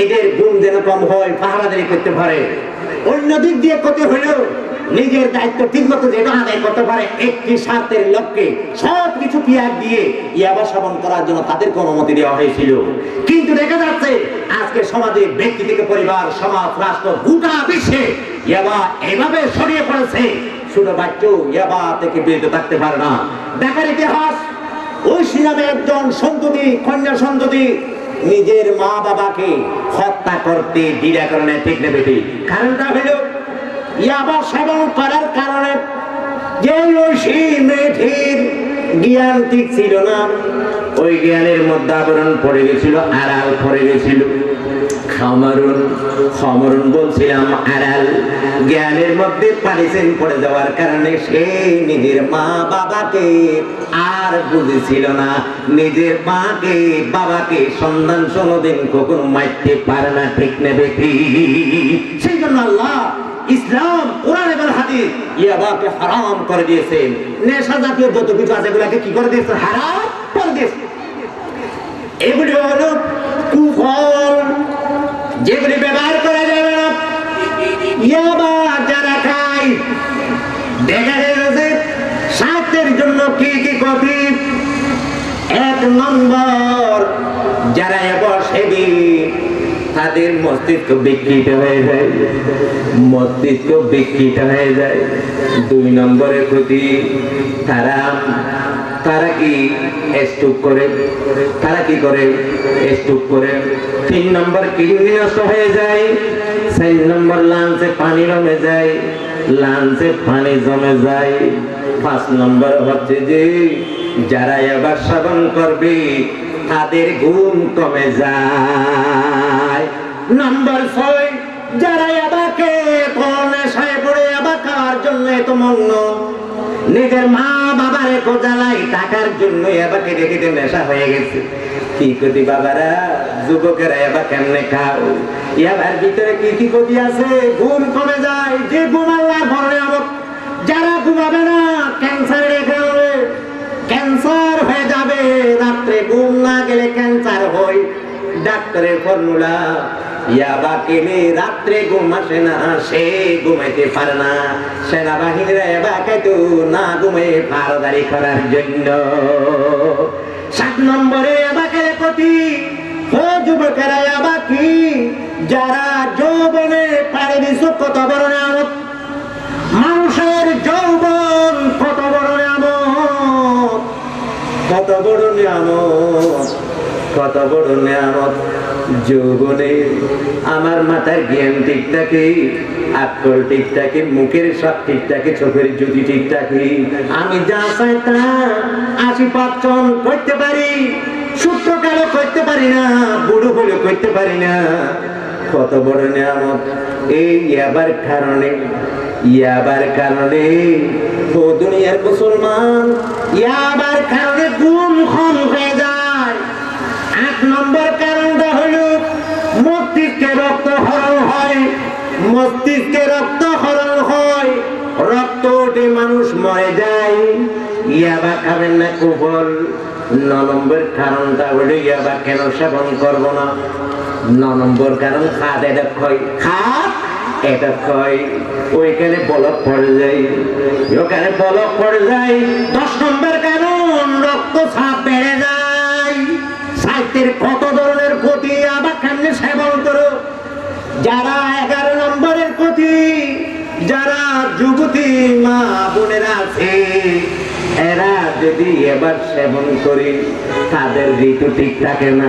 Speaker 1: এদের গুণ যেন কম হয়, পাহারাদারি করতে পারে। অন্য দিক দিয়ে ক্ষতি হলেও নিজের দায়িত্ব ঠিক মতো যেন আদায় করতে পারে, একটি স্বার্থের লক্ষ্যে সবকিছু ত্যাগ দিয়ে ইয়াবা সেবন করার জন্য তাদেরকে অনুমতি দেওয়া হয়েছিল। কিন্তু দেখা যাচ্ছে আজকে সমাজে ব্যক্তি থেকে পরিবার, সমাজ, রাষ্ট্র, গোটা বিশ্বে ইয়াবা এভাবে ছড়িয়ে পড়েছে, ছোট বাচ্চা ইয়াবা থেকে বিরত থাকতে পারে না। দেখার ইতিহাস, ওই সিনামে একজন সন্ততি, কন্যা সন্ততি নিজের মা বাবাকে হত্যা করতে দ্বিধাকরণে, ঠিক নেবে ঠিক। কারণটা হলো ইয়াবা সেবন করার কারণে যে ওই মেয়েটির জ্ঞান ঠিক ছিল না, ওই জ্ঞানের মধ্যে আবরণ পড়ে গেছিল, আড়াল পড়ে গেছিল। খমরুন বলছিলাম আড়াল, জ্ঞানের মধ্যে পানিসেন পড়ে যাওয়ার কারণে সে নিজের মা বাবাকে আর বুঝেছিল না। নিজের মাকে বাবাকে সন্তান কোনদিন কখনো মারতে পারে না, ঠিক নেবে ঠিক। সেই জন্য আল্লাহ ইসলাম, কোরআন এবং হাদিস ইয়াবাকে হারাম করে দিয়েছেন। নেশা জাতীয় যত কিছু আছে এগুলাকে কি করে দিয়েছেন? হারাম করে দিয়েছেন। এগুলি হলো কুফল, যেগুলি ব্যবহার করা যাবে না। ইয়াবা যারা খায়, দেখা গেছে স্বাস্থ্যের জন্য কি কি ক্ষতি। এক নম্বর, যারা এবার সেবী তাদের মস্তিষ্ক বিকৃত হয়ে যায়, মস্তিষ্ক বিকৃত হয়ে যায়। দুই নম্বরের ক্ষতি, তারা কি স্ট্রোক করে, তারা কি করে? স্ট্রোক করে। তিন নম্বর, কিডনি নষ্ট হয়ে যায়। চার নম্বর, লাঞ্চে পানি জমে যায়, লাঞ্চে পানি জমে যায়। পাঁচ নম্বর হচ্ছে যে যারা এবার সেবন করবে তাদের ঘুম কমে যায়। নম্বর 6, যারা এবাকে নেশায় পড়ে এবার খাওয়ার জন্য এত মগ্ন, নিজের মা বাবার কোজালাই টাকার জন্য এবাকে রেখে নেশা হয়ে গেছে। কি ক্ষতি বাবারা, যুবকেরা এবার কেমনে খাও? এবার ভিতরে কি কি ক্ষতি আছে? ঘুম কমে যায়, যে ঘুম আল্লাহ ভরে আবার। যারা ঘুমাবে না ক্যান্সার রেখে হবে, ক্যান্সার হয়ে যাবে। রাত্রে ঘুম না গেলে ক্যান্সার হয়। ডাক্তারের ফর্মুলা, ইয়াবা খেলে রাত্রে ঘুম আসে না, সে ঘুমাইতে পারে না। সেনাবাহিনীরা ইয়াবা খেতো না ঘুমে পাহারাদারি করার জন্য। 7 নম্বরে ইয়াবা খেলে ক্ষতি। ও যুবকেরা, ইয়াবা কি? যারা যৌবনে পাড়ি দিছ কত বড় নিয়ামত, মানুষের যৌবন কত বড় নিয়ামত, কত বড় নিয়ামত, কত বড় নিয়ামত। যৌবনে আমার মাথার জ্ঞান ঠিক থাকে, আকল ঠিক থাকে, মুখের সব ঠিক থাকে, চোখের জ্যোতি ঠিক থাকে। আমি যা চাই তা 80% করতে পারি, সূত্র কালো করতে পারি না, বুড়ো হলে করতে পারি না। কত বড় নিয়ামত। এই ইয়াবার কারণে, ইয়াবার কারণে ও দুনিয়ার মুসলমান ইয়াবার কারণে গুম কম হয়ে যায়। 8 নম্বর কারণটা হলো মস্তিষ্কে রক্তক্ষরণ হয়, মস্তিষ্কে রক্তক্ষরণ হয়, রক্ত উঠে মানুষ মরে যায়। ইয়াবা খাবেন না, কুফল। 9 নম্বর কারণটা হলো ইয়াবা কেন সেবন করবো না? 9 নম্বর কারণ খাদ, এটা ক্ষয়, খাদ এটা ক্ষয়। ওইখানে বলক পড়ে যায়, ওখানে বলক পড়ে যায়। 10 নম্বর কারণ রক্তচাপ বেড়ে যায়। স্বাস্থ্যের কত ধরনের ক্ষতি আবার কেমনে সেবন করো। যারা 11 নম্বরের ক্ষতি, যারা যুবতী মা বোনেরা আছে, এরা যদি এবার সেবন করি তাদের ঋতু ঠিক থাকে না,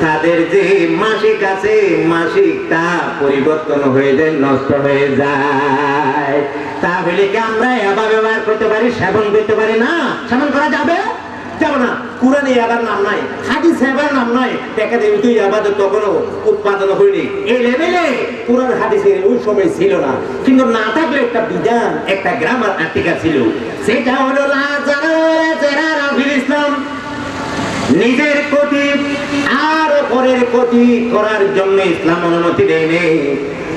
Speaker 1: তাদের যে মাসিক আছে মাসিকটা পরিবর্তন হয়ে যায়, নষ্ট হয়ে যায়। তাহলে কি আমরা এবার ব্যবহার করতে পারি, সেবন করতে পারি না? সেবন করা যাবে? যাব না। কুরআনে ইয়াবার নাম নাই, হাদিসে ইয়াবার নাম নাই, দেখা যায় তুই ইয়াবাদত তখনও উৎপাদন হয়নি। এই লেভেলে কুরআন হাদিসের ওই সময় ছিল না, কিন্তু না থাকলে একটা বিধান, একটা গ্রামার আর্টিকেল ছিল, সেটা হলো লা যারারা ফিল ইসলাম। নিজের ক্ষতি আর পরের ক্ষতি করার জন্য ইসলাম অনুমতি দেয়নি।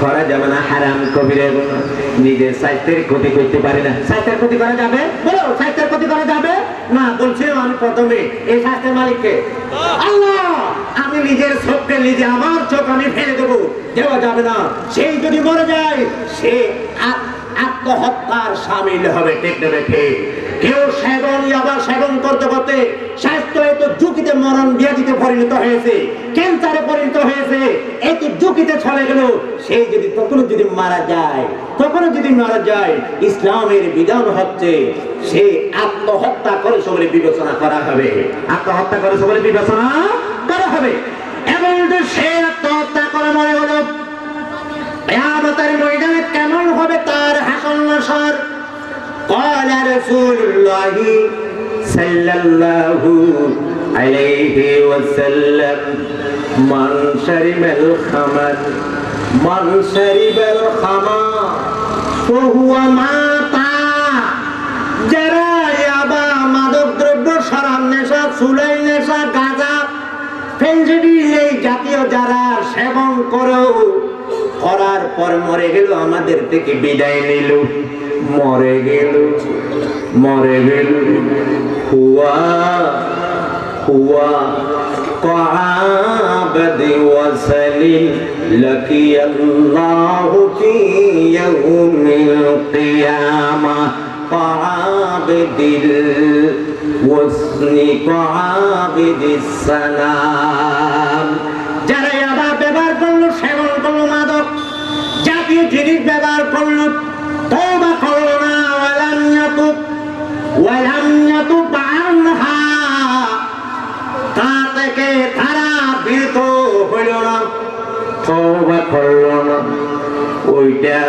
Speaker 1: করা যাবে না হারাম কবিরা গুনাহ। নিজের স্বাস্থ্যের ক্ষতি করতে পারে না, স্বাস্থ্যের ক্ষতি করা যাবে? বলো, স্বাস্থ্যের ক্ষতি করা যাবে না? বলছিলাম আমি প্রথমে, এই স্বাস্থ্যের মালিককে আল্লাহ। আমি নিজের চোখকে নিজে, আমার চোখ আমি ফেলে দেবো, দেওয়া যাবে না। সেই যদি মরে যায়, সে আত্মহত্যার সামিল হবে। ঠিক না ঠিক? কেউ সেবন আবার সেবন করতে করতে স্বাস্থ্য এত ঝুঁকিতে, মরণ ব্যাধিতে পরিণত হয়েছে, ক্যান্সারে পরিণত হয়েছে, এত ঝুঁকিতে চলে গেল, সেই যদি তখনও যদি মারা যায়, ইসলামের বিধান হচ্ছে সে আত্মহত্যা করে বলে বিবেচনা করা হবে। আত্মহত্যা করে বলে বিবেচনা করা হবে। এবং সে আত্মহত্যা করে মরে গেল, কিয়ামতের ময়দানে কেমন হবে তার হাসর নাসর? قال رسول الله صلى الله عليه وسلم من شرب الخمر فهو مات। যারা ইয়াবা, মাদক দ্রব্য, শরাব নেশা, চুলাই নেশা, গাঁজা, ফেনসিডিল এই জাতীয় যারা সেবন করার পর মরে গেল, আমাদের থেকে বিদায় নিল, মরে গেল। হুয়া কা'আবাদি ওয়াসালিন লাকিয়াল্লাহু ফি ইয়াউমিল কিয়ামাহ কা'আবাদিল ওয়াসনি কা'আবাদিস সালাম। যারা ইয়াবা ব্যবহার করলো, সেবন করলো, মাদক জাতীয় জিনিস ব্যবহার করলো, তওবা করলো না, ওয়ালাম ইয়াতুব আনহা, তা থেকে তারা বিরত হইল না, তওবা করলো না, ওইটা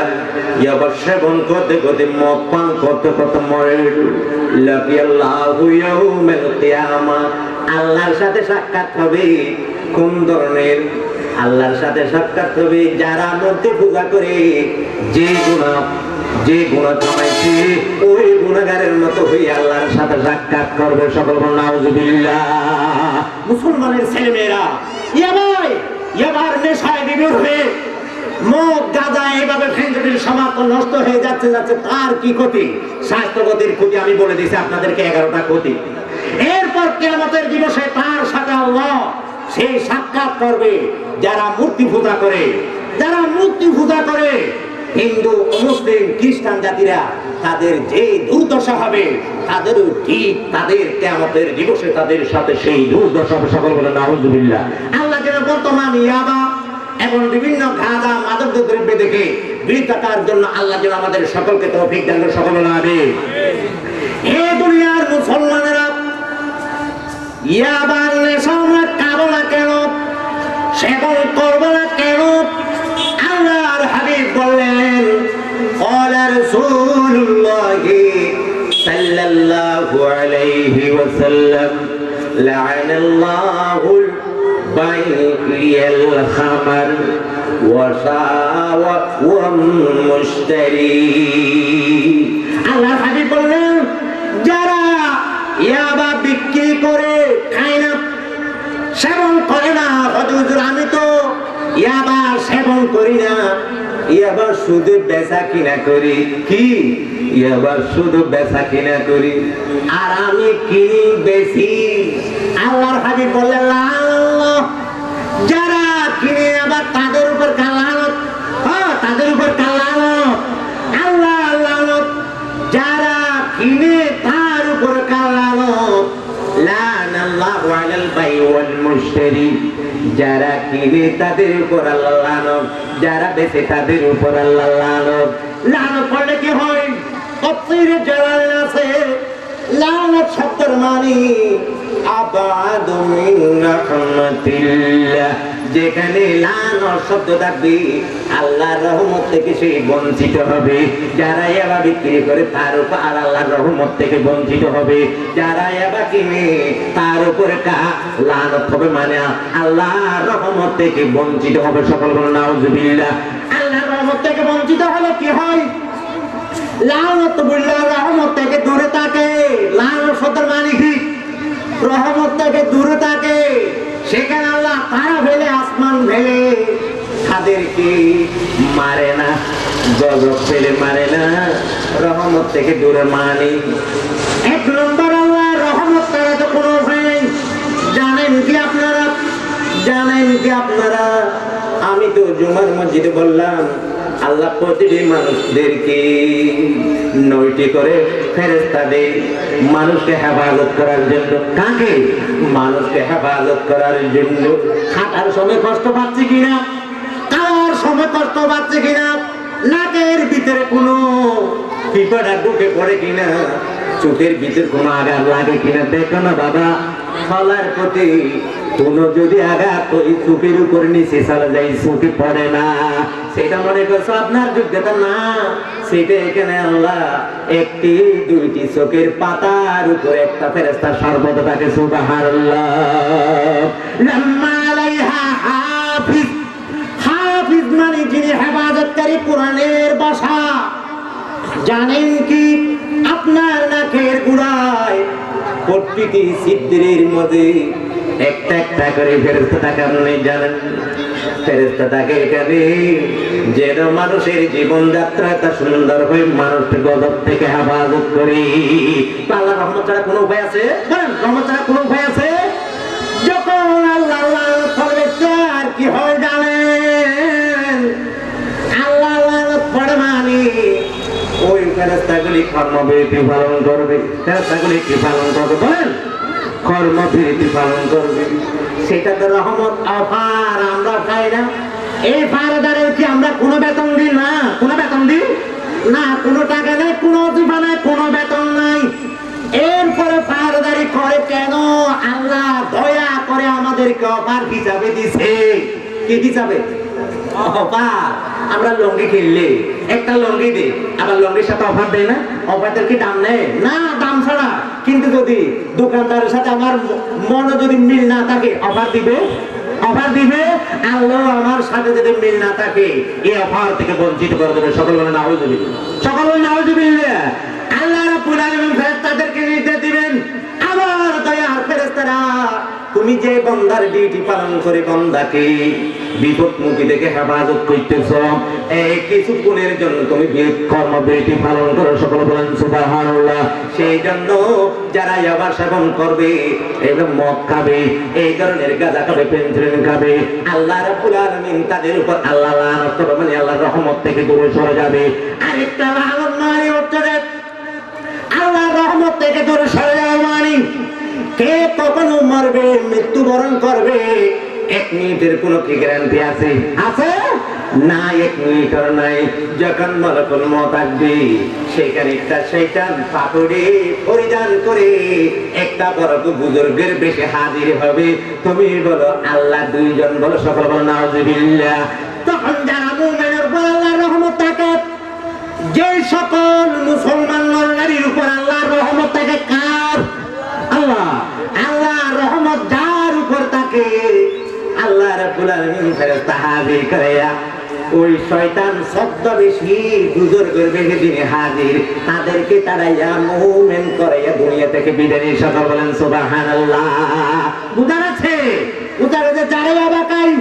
Speaker 1: ইয়াবা সেবন করতে করতে, মদ পান করতে করতে মরে গেল। লাকিয়াল্লাহু ইয়াউমাল কিয়ামাহ, আল্লাহর সাথে সাক্ষাৎ হবে। কোন ধরনের? আল্লাহর সাথে সাক্ষাৎ হবে যারা মূর্তি পূজা করে, যে গুনাহ কামাইছে ওই গুনাহগারের মতো হয়ে আল্লাহর সাথে সাক্ষাৎ করবে। সকল বলেন নাউজুবিল্লাহ। মুসলমানের ছেলেমেয়েরা ইয়াবার নেশায় বিভোর হয়ে মদ, গাঁজা, এইভাবে ফেনসিডিল সমাজ নষ্ট হয়ে যাচ্ছে, তার কি ক্ষতি? স্বাস্থ্য ক্ষতির ক্ষতি আমি বলে দিয়েছি আপনাদেরকে, 11টা ক্ষতি। এরপর কিয়ামতের দিবসে তার সাথে আল্লাহ সেই সাক্ষাৎ করবে যারা মূর্তি পূজা করে, হিন্দু, মুসলিম, খ্রিস্টান জাতিরা, তাদের যে দুর্দশা হবে, তাদেরও ঠিক তাদের কিয়ামতের দিবসে তাদের সাথে সেই দুর্দশা হবে। সকল বলেন নাউজুবিল্লাহ। আল্লাহ যেন বর্তমান ইয়াবা এবং বিভিন্ন গাঁজা, মাদক দ্রব্য দেখে বিরত থাকার জন্য আল্লাহ যেন আমাদের সকলকে তৌফিক দান করে। সকল বলেন আমিন। হে দুনিয়ার মুসলমানেরা, ইয়াবার নেশা আমরা খাবো না কেন? সেবন করবো না কেন? আল্লাহর হাবিব বললেন, قال رسول الله صلى الله عليه وسلم لعن الله البيع الخمر والمشتري। আল্লাহর হাবিব বললেন, যারা ইয়াবা বিক্রি করে, খায় না, সেবন করে না, হুজুর আমি তো ইয়াবা সেবন করি না, ইয়াবা শুধু বেচা কিনা করি। কি? ইয়াবা শুধু বেচা কিনা করি, আর আমি কিনি বেশি। আল্লাহর হাবিব বললেন, যারা কিনে আবার তাদের উপর কালানত, তাদের উপর কালানত, আল্লাহ লানত। যারা কিনে তার উপর কালানত, লানাল্লাহু আলাল বাই ওয়াল মুশতারি। যারা কিনে তাদের উপর আল্লাহ লানত, যারা বেচে তাদের উপর আল্লাহ লানত। লানত পড়লে কি হয়? তাফসীরে জালাল আছে, লানত শব্দের মানে আবাদু মিন রাহমাতিল্লাহ, যেখানে লানত শব্দ থাকবে আল্লাহর রহমত থেকে সে বঞ্চিত হবে। যারা এবা বিক্রি করে তার উপর আল্লাহর রহমত থেকে বঞ্চিত হবে। যারা এবা কিনে তার উপরে লানত হবে, মানে আল্লাহর রহমত থেকে বঞ্চিত হবে। সকল বলেন নাউজুবিল্লাহ। আল্লাহর রহমত থেকে বঞ্চিত হলে কি হয়? লানত বিল্লাহ, রহমত থেকে দূরে থাকে। লানত শব্দের মানে কি? রহমত থেকে দূরে থাকে। সেখানে আল্লাহ তারা ফেলে, আসমান ফেলে তাদেরকে মারে না, গজব ফেলে মারে না, রহমত থেকে দূরে মানে। এক নম্বর আল্লাহ রহমত তারা তো কোনো উপায় নেই। জানেন কি আপনারা? জানেন কি আপনারা? আমি তো জুমার মসজিদে বললাম আল্লাহ প্রতিটি মানুষদেরকে 9টি করে ফেরেশতা দেয় মানুষকে হেফাজত করার জন্য। কাকে? মানুষকে হেফাজত করার জন্য। হাঁটার সময় কষ্ট পাচ্ছে কিনা, খাওয়ার সময় কষ্ট পাচ্ছে কিনা, নাকের ভিতরে কোনো পিঁপড়া ঢুকে পড়ে কিনা, চোখের ভিতরে কোনো আঘাত লাগে কিনা দেখো না বাবা। ফলার প্রতি কোনো যদি আঘাত ওই চোখের উপর নিচে চলে যায়, চোখে পড়ে না, সেটা মনে করছো আপনার যোগ্যতা না। সেটা এখানে আল্লাহ 1টি 2টি চোখের পাতার উপর একটা ফেরেশতা সর্বদা তাকে সুবহানাল্লাহ লাম্মা আলাইহা হাফিজ। হাফিজ মানে যিনি হেফাজতকারী, কোরআনের ভাষা। জানেন কি আপনার নাকের গোড়ায় প্রতিটি ছিদ্রের মধ্যে একটা একটা করে ফেরেশতা থাকে, আপনি জানেন? ফেরেশতা থাকে এখানে যেন মানুষের জীবনযাত্রাটা সুন্দর হয়ে মানুষকে গজব থেকে হেফাজত করে। আল্লাহর রহমত ছাড়া কোনো উপায় আছে? বলেন, রহমত ছাড়া কোনো উপায় আছে? যখন আল্লাহ আল্লাহ করবে আর কি হয় জানেন? আল্লাহ আল্লাহ পড়ে মানে ওই ফেরেশতাগুলি কর্মবিরতি পালন করবে। ফেরেশতাগুলি কি পালন করবে? বলেন, কর্মবিরতি পালন করবে। সেটা তো রহমত অফার, আমরা পাই না। এই ফারদারের কি আমরা কোনো বেতন দিই না? কোনো বেতন দিই না, কোনো টাকা নেই, কোনো অজিফা নাই, কোনো বেতন নাই। এরপরে ফারদারি করে কেন? আল্লাহ দয়া করে আমাদেরকে অফার হিসাবে দিছে। কি হিসাবে? অফার। আমরা লঙ্গি কিনলে একটা লঙ্গি দিই, আবার লঙ্গির সাথে অফার দেয় না? অফারটার কি দাম নেই? না, দাম ছাড়া। কিন্তু যদি দোকানদারের সাথে আমার মনে যদি মিল না থাকে, অফার দিবে? অফার দিবে। আল্লাহ আমার সাথে যদি মিল না থাকে এই অফার থেকে বঞ্চিত করে দেবে। সকল বলে নাউজুবিল্লাহ, সকল বলে নাউজুবিল্লাহ। আল্লাহ রাব্বুল আলামিন ফেরেশতাদেরকে নির্দেশ দিবেন, আমার দয়ার ফেরেশতারা তুমি যে বান্দার ডিউটি পালন করে বান্দাকে বিপদমুখী থেকে হেফাজত করতেছ, এই কিছুক্ষণের জন্য তুমি কর্মবিরতি পালন করো। সকল বলেন সুবহানাল্লাহ। সেই জন্য যারা ইয়াবা সেবন করবে, এগুলো মদ খাবে, এই ধরনের গাঁজা খাবে, পেনসিলিন খাবে, আল্লাহ রাব্বুল আলামিন তাদের উপর আল্লাহ লানত করবে, মানে আল্লাহর রহমত থেকে দূরে সরে যাবে। আরেকটা লানত মানে হচ্ছে আল্লাহর রহমত থেকে দূরে সরে যাওয়া মানে কে কখনো মরবে, মৃত্যুবরণ করবে, 1 মিনিটের কোনো কি গ্যারান্টি আছে? আছে না, 1 মিনিটের নাই। যখন মালাকুল মউত আসবে, সেখানে একটা শয়তান পাথরে পরিধান করে একটা বড় বুজুর্গের বেশে হাজির হবে। তুমি বলো আল্লাহ 2 জন, বলো সকল বলো নাউজুবিল্লাহ। তখন যারা মুমিনের উপর আল্লাহর রহমত থাকে, যে সকল মুসলমান নরনারীর উপর আল্লাহর রহমত থাকে, কার? আল্লাহ। আল্লাহর রহমত যার উপর থাকে, আল্লাহ রাব্বুল আলামিন ফেরেশতা হাজির করে ওই শয়তান ছদ্মবেশী বুজুর্গের বেশে যিনি হাজির, তাদেরকে তাড়াইয়া মুমিন করাইয়া দুনিয়া থেকে বিদায় নিয়ে। সকল বলেন সুবহানাল্লাহ। বুঝা গেছে? বুঝা গেছে? যারা বাকাই,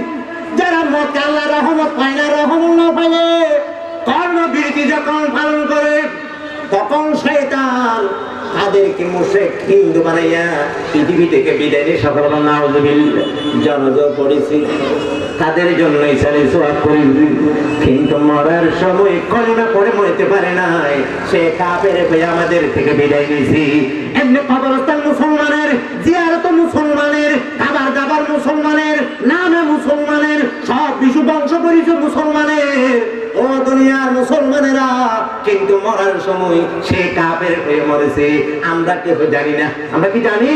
Speaker 1: যারা মত আল্লাহর রহমত পায় না, রহমত না পাইলে কর্মবিরতি যখন পালন করে, তখন শয়তান তাদেরকে মুশরিক হিন্দু বানাইয়া পৃথিবী থেকে বিদায় নিয়ে। সকল নাউজুবিল্লাহ। জানাজা পড়েছি, তাদের জন্যই সারি সোয়াব করেছি, কিন্তু মরার সময় কলিমা পড়ে মরতে পারে নাই, সে কাফের হয়ে আমাদের থেকে বিদায় নিয়েছি। এমনি কবরস্থান মুসলমানের, জিয়ারত মুসলমানের, খাবার দাবার মুসলমানের, নামে মুসলমানের, সব কিছু বংশ পরিচয় মুসলমানের। ও দুনিয়ার মুসলমানেরা, কিন্তু মরার সময় সে কাফের হয়ে মরেছে। আমরা কেউ জানি না। আমরা কি জানি?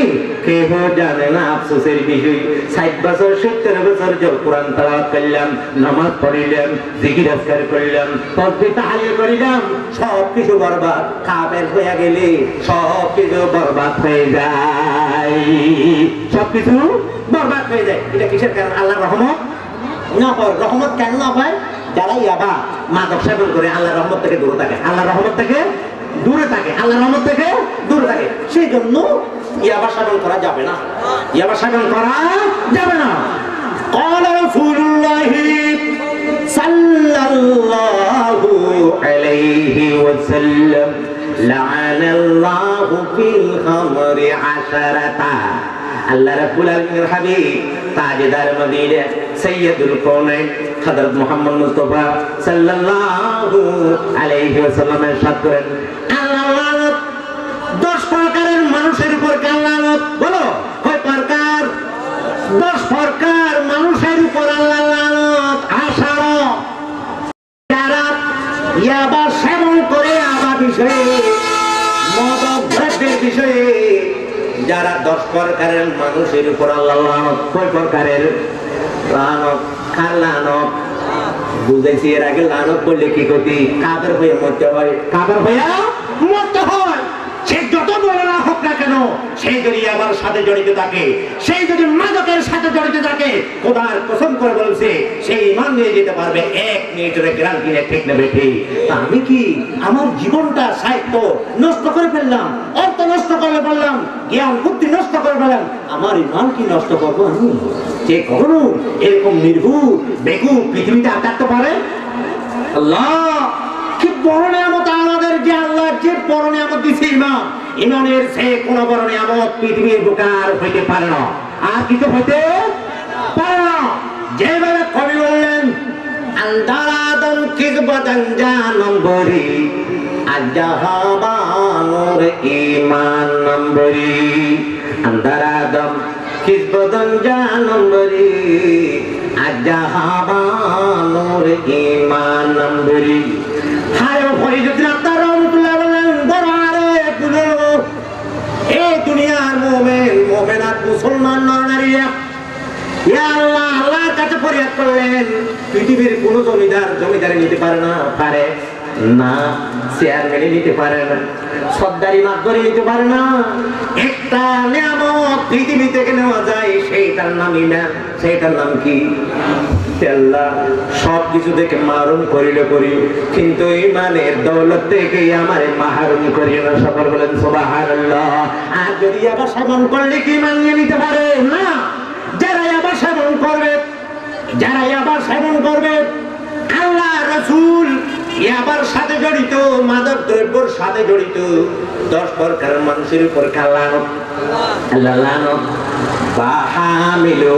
Speaker 1: কেউ জানে না। আফসোসের বিষয়, 60 বছর 70 বছর জল কোরআন তেলাওয়াত করলাম, নামাজ পড়িলাম, জিকির আজকার করলাম, তাসবিহ তাহলিল করিলাম, সব কিছু বরবাদ। কাফের হয়ে গেলে সব কিছু বরবাদ হয়ে যায়, সব কিছু বরবাদ হয়ে যায়। এটা কিসের কারণ? আল্লাহর রহমত না হয়। রহমত কেন না হয়? যারা ইয়াবা মাদক সেবন করে আল্লাহর রহমত থেকে দূরে থাকে, আল্লাহর রহমত থেকে দূরে থাকে, আল্লাহর রহমত থেকে দূরে থাকে। সেই জন্য ইয়াবা সেবন করা যাবে না, ইয়াবা সেবন করা যাবে না। قال رسول الله صلى الله عليه وسلم لعن الله في الخمر عشرة। আল্লাহ রাব্বুল আলামিনের হাবিব তাজদার মদিনা সাইয়্যিদুল কাউনাইন হযরত মুহাম্মদ মুস্তাফা সাল্লাল্লাহু আলাইহি ওয়াসাল্লাম ইরশাদ করেন, আল্লাহ লানত 10 প্রকারের মানুষের উপর লানত। বলো কয় প্রকার? 10 প্রকার মানুষের উপর আল্লাহ লানত। আশারা, যারা ইয়াবা সেবন করে, আবার বিষয়ে মাদক দ্রব্যের বিষয়ে যারা 10 প্রকারের মানুষের উপর আল্লাহ লানত। কয় প্রকারের লানত? কার লানত? বুঝাইছি এর আগে। লানত বললে কি ক্ষতি? কাফের হয়ে মরতে হয়, কাফের হয়ে মরতে হয়। সে যত বড় না হোক না কেন, সেই যদি আবার সাথে জড়িত থাকে, সেই যদি মাদকের সাথে জড়িত থাকে, খোদার কসম করে বলছে সেই ঈমান নিয়ে যেতে পারবে 1 মিনিটের গ্যারান্টি নেই। ঠিক না বেঠি? আমি কি আমার জীবনটা সাহিত্য নষ্ট করে ফেললাম, অর্থ নষ্ট করে ফেললাম, জ্ঞান বুদ্ধি নষ্ট করে ফেললাম, আমার ঈমান কি নষ্ট করবো আমি? যে কখনো এরকম নির্ভুল বেকুব পৃথিবীতে থাকতে পারে? আল্লাহ কি বড় নিয়ামত আমাদের, যে আল্লাহ যে বড় নিয়ামত দিয়েছে ঈমান। ঈমানের সে কোন বড় নিয়ামত পৃথিবীর বুকার হইতে পারে না, আর কিছু হইতে পারে না। যেভাবে কবি বললেন, আন্দারাদন কিসবাদান জানম্বরি আজাহাবানুর ঈমান নম্বরি। আন্দারাদম কিসবাদান জানম্বরি আজাহাবানুর ঈমান নম্বরি। হারে ফরিদুদ্দিন আত্মার রহমাতুল্লাহ বললেন, দরবারে পুজো এই দুনিয়ার মুমিন মুমিনাত মুসলমান নরনারীরা ইয়া আল্লাহ আল্লাহর কাছে ফরিয়াদ করলেন, পৃথিবীর কোন জমিদারি নিতে পারে না। পারে না, চেয়ারম্যানই নিতে পারে না, সর্দারি মাতবরি নিতে পারে না। একটা নিয়ামত পৃথিবী থেকে নেওয়া যায়, সেইটার নাম ঈমান। সেইটার নাম কি? আল্লাহ সব কিছু থেকে মারুম করিলে করি, কিন্তু ঈমানের দৌলত থেকে আমারে মাহরুম করিও না। সকল বলেন সুবহানাল্লাহ। আর যদি আবার সেবন করলে কি ঈমান নিয়ে নিতে পারে না? যারা আবার সেবন করবে, যারা আবার সেবন করবে, আল্লাহ রাসূল ইয়াবার সাথে জড়িত, মাদক দ্রব্যের সাথে জড়িত 10 প্রকারের মানুষের উপর লানত। আল্লাহ লানত। বাহামিলু,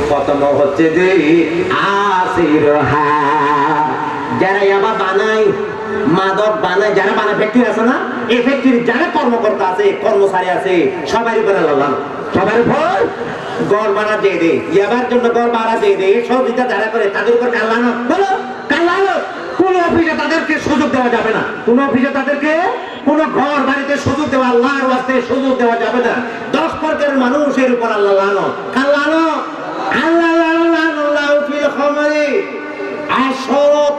Speaker 1: প্রথম হচ্ছে যে আসিরহা, যারা ইয়াবা বানায়, মাদক বানায়, যারা বানায়, ফ্যাক্টরি আছে না, এই ফ্যাক্টরির যারা কর্মকর্তা আছে, কর্মচারী আছে, সবার উপর আল্লাহ লানত। সবার উপর গড় ভাড়া দিয়ে দেয়, ইয়াবার জন্য গড় ভাড়া দিয়ে দেয়, সহযোগিতা যারা করে তাদের উপর কাল লানত। বলো কাল লানত। কোন অফিসে তাদেরকে সুযোগ দেওয়া যাবে না, কোন অফিসে তাদেরকে কোন ঘর বাড়িতে সুযোগ দেওয়া, আল্লাহর ওয়াস্তে সুযোগ দেওয়া যাবে না। 10 প্রকারের মানুষের উপর আল্লাহ লানত। কাল লানত। আল্লাহ লানাল্লাহু ফিল খামরি আশরাত,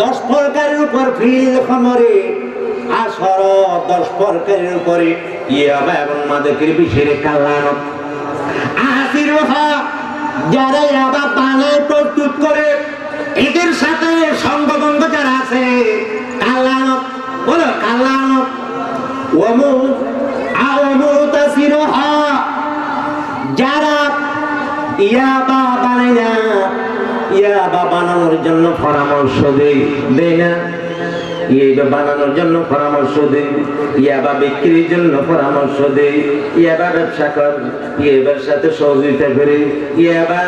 Speaker 1: 10 প্রকারের উপর ফিল খামরি আশরাত, 10 প্রকারের উপরে ইয়াবা এবং মাদকের বিষয়ে কাল লানত। আসিরহা, যারা ইয়াবা বানায় প্রস্তুত করে, এদের সাথে সঙ্গবন্ধ যারা আছে, কাল লানত। বলো কাল লানত। ওয়ামুতাসিরহা, যারা ইয়াবা বানায় না, ইয়াবা বানানোর জন্য পরামর্শ দেয় না, ইয়াবা বানানোর জন্য পরামর্শ দেয়, ইয়াবা বিক্রির জন্য পরামর্শ দেয়, ইয়াবা ব্যবসা করে, ইয়াবার সাথে সহযোগিতা করে, ইয়াবা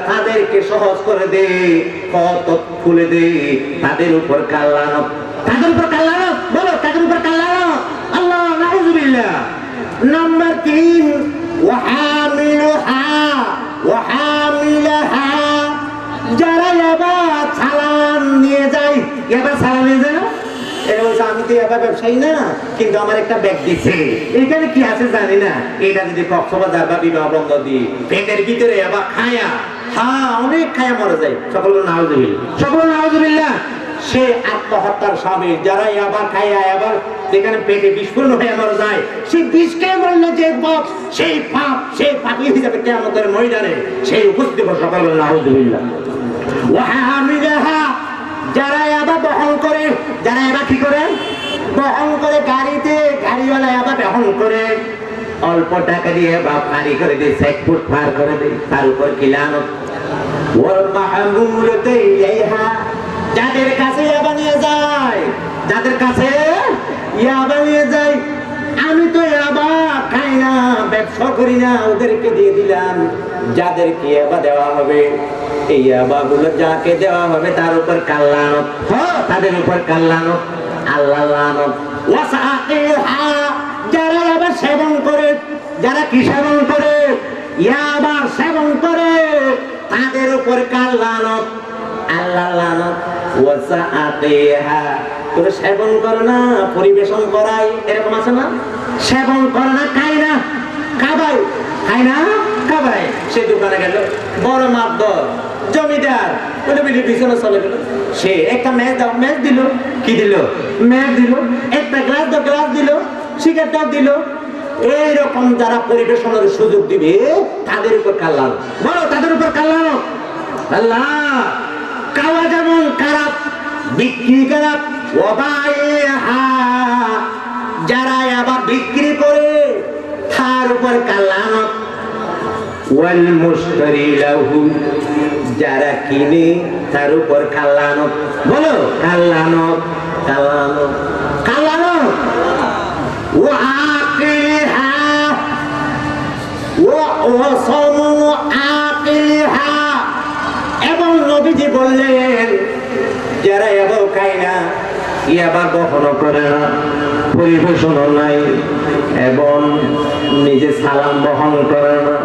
Speaker 1: তাদেরকে সহজ করে দেয়, পথ খুলে দেয়, তাদের উপর কাল লানত। তাদের উপর কাল লানত। বলো তাদের উপর কাল লানত। আল্লাহ নাউযুবিল্লাহ। নাম্বার 3, ওয়াহামিলুহা ওয়াহামিলাহা, যারা ইয়াবা চালান নিয়ে তো এবার ব্যবসায়ী না, কিন্তু আমার একটা ব্যাগ দিচ্ছে, এখানে কি আছে জানি না, এটা যদি কক্সবাজার বা বিমানবন্দর দিই ব্যাগের ভিতরে আবার খায়া, হ্যাঁ অনেক খায়া মরে যায়। সকল নাউজুবিল্লাহ, সকল নাউজুবিল্লাহ। সে আত্মহত্যার স্বামী যারা আবার খায়া আবার যেখানে পেটে বিস্ফোরণ হয়ে মরে যায়, সেই বিষকে বললে যে পাপ, সেই পাপী হিসাবে কিয়ামতের ময়দানে সেই উপস্থিত হবে। সকল নাউজুবিল্লাহ। ওয়াহামিলাহা, যারা আবার বহন করে, যারা আবার কি করে বহন করে, গাড়িতে গাড়িওয়ালা আবার বহন করে, অল্প টাকা দিয়ে বা পারি করে দিয়ে 6 ফুট পার করে দেয়, তার উপর কিলানো। ওয়াল মাহমুলুতু ইলাইহা, যাদের কাছে ইয়াবা নিয়ে যায়, যাদের কাছে ইয়াবা নিয়ে যায়, আমি তো ইয়াবা খাই না, ব্যবসা করি না, ওদেরকে দিয়ে দিলাম। যাদেরকে ইয়াবা দেওয়া হবে, এই ইয়াবা গুলো যাকে দেওয়া হবে তার উপর কাল্লানো, তাদের উপর কাল্লানো, আল্লাহ লানত। ওয়াসাকিহা, যারা ইয়াবা সেবন করে, যারা কি সেবন করে, ইয়াবা সেবন করে, তাদের উপর কাল্লানো, আল্লাহ লানত। ওয়াসাকিহা, তোরা সেবন করে না, পরিবেশন করাই, এরকম আছে না, সেবন করে না, খায় না, খাবাই, খায় না, খাবাই। সে দোকানে গেল, বড় মাপদর জমিদার, ওটা বিলি পিছনে চলে গেল, সে একটা ম্যাচ দাও, ম্যাচ দিল, কি দিল, ম্যাচ দিল, একটা গ্লাস দাও, গ্লাস দিল, সিগারেটটাও দিল। এইরকম যারা পরিবেশনের সুযোগ দিবে তাদের উপর কাল্লানো, বলো তাদের উপর কাল্লানো। আল্লাহ, খাওয়া যেমন খারাপ, বিক্রি খারাপ। ওয়াবাইহা, যারা আবার বিক্রি করে তার উপর কাল্লানো। ওয়াল মুশতারি লাহু, যারা কিনে তার উপর কাল্লানো, বলো কাল্লানো, কাল্লানো, কাল্লানো। ওয়াকিলহা, ওয়াসামু আকিলহা, এবং নবীজি বললেন যারা এবার খায় না, ইয়াবার বহনও করে না, পরিবেশনও নাই, এবং নিজে সালাম বহন করে না,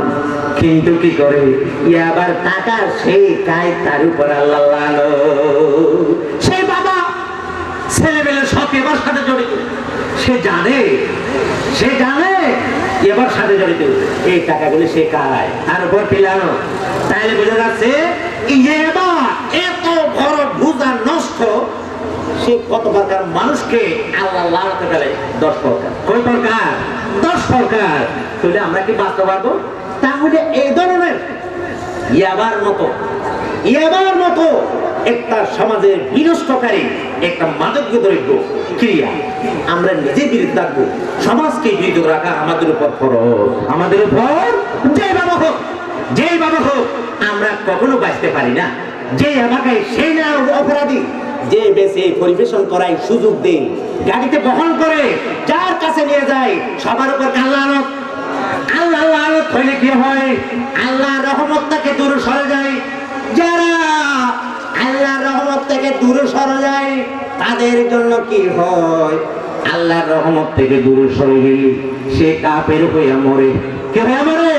Speaker 1: কিন্তু কি করে, ইয়াবার টাকা সেই খায়, তার উপর আল্লাহ লানত। সেই বাবা ছেলেমেয়ে সব এবার সাথে জড়িত, সে জানে, সে জানে এবার সাথে জড়িত, এই টাকাগুলি সে খায়, তার উপর পিলানো। তাইলে বোঝা যাচ্ছে এবার এত বড় বুঝা নষ্ট, সে কত প্রকার মানুষকে আল্লাহ লাগাতে ফেলে। 10 প্রকার, কোন প্রকার? 10 প্রকার। তাহলে আমরা কি বাঁচতে পারবো? তাহলে এই ধরনের ইয়াবার মতো একটা সমাজের বিনষ্টকারী একটা মাদক দ্রব্য ক্রিয়া আমরা নিজে বিরুদ্ধে রাখবো, সমাজকে বিরুদ্ধে রাখা আমাদের উপর ফরজ, আমাদের উপর। যেই বাবা হোক আমরা কখনো বাঁচতে পারি না। যে আমাকে সেই না অপরাধী, যে বেশি পরিবেশন করাই সুযোগ দেয়, গাড়িতে বহন করে যার কাছে নিয়ে যায়, সবার উপর কাল্লানত। আল্লাহ লানত হইলে কি হয়? আল্লাহ রহমত থেকে দূরে সরে যায়। যারা আল্লাহ রহমত থেকে দূরে সরে যায় তাদের জন্য কি হয়? আল্লাহর রহমত থেকে দূরে সরে গেলে সে কাফের হয়ে মরে। কে হয়ে মরে?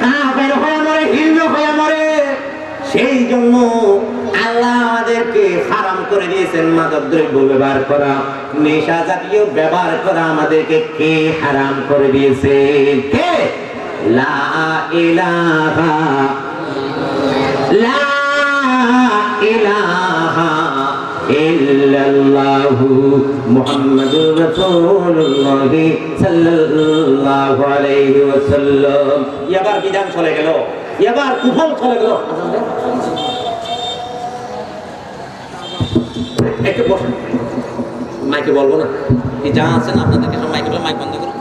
Speaker 1: কাফের হয়ে মরে, হিন্দু হয়ে মরে। সেই জন্য আল্লাহ আমাদেরকে হারাম করে দিয়েছেন মাদক দ্রব্য ব্যবহার করা, নেশা জাতীয় ব্যবহার করা আমাদেরকে কে হারাম করে দিয়েছে? কে? লা ইলাহা ইল্লাল্লাহু মুহাম্মাদুর রাসূলুল্লাহ সাল্লাল্লাহু আলাইহি ওয়াসাল্লাম। এবার বিধান চলে গেল, এবার কুফল চলে গেল। একটু বসুন, মাইকে বলবো না, যা আছেন আপনাদেরকে সব মাইক বন্ধ করুন।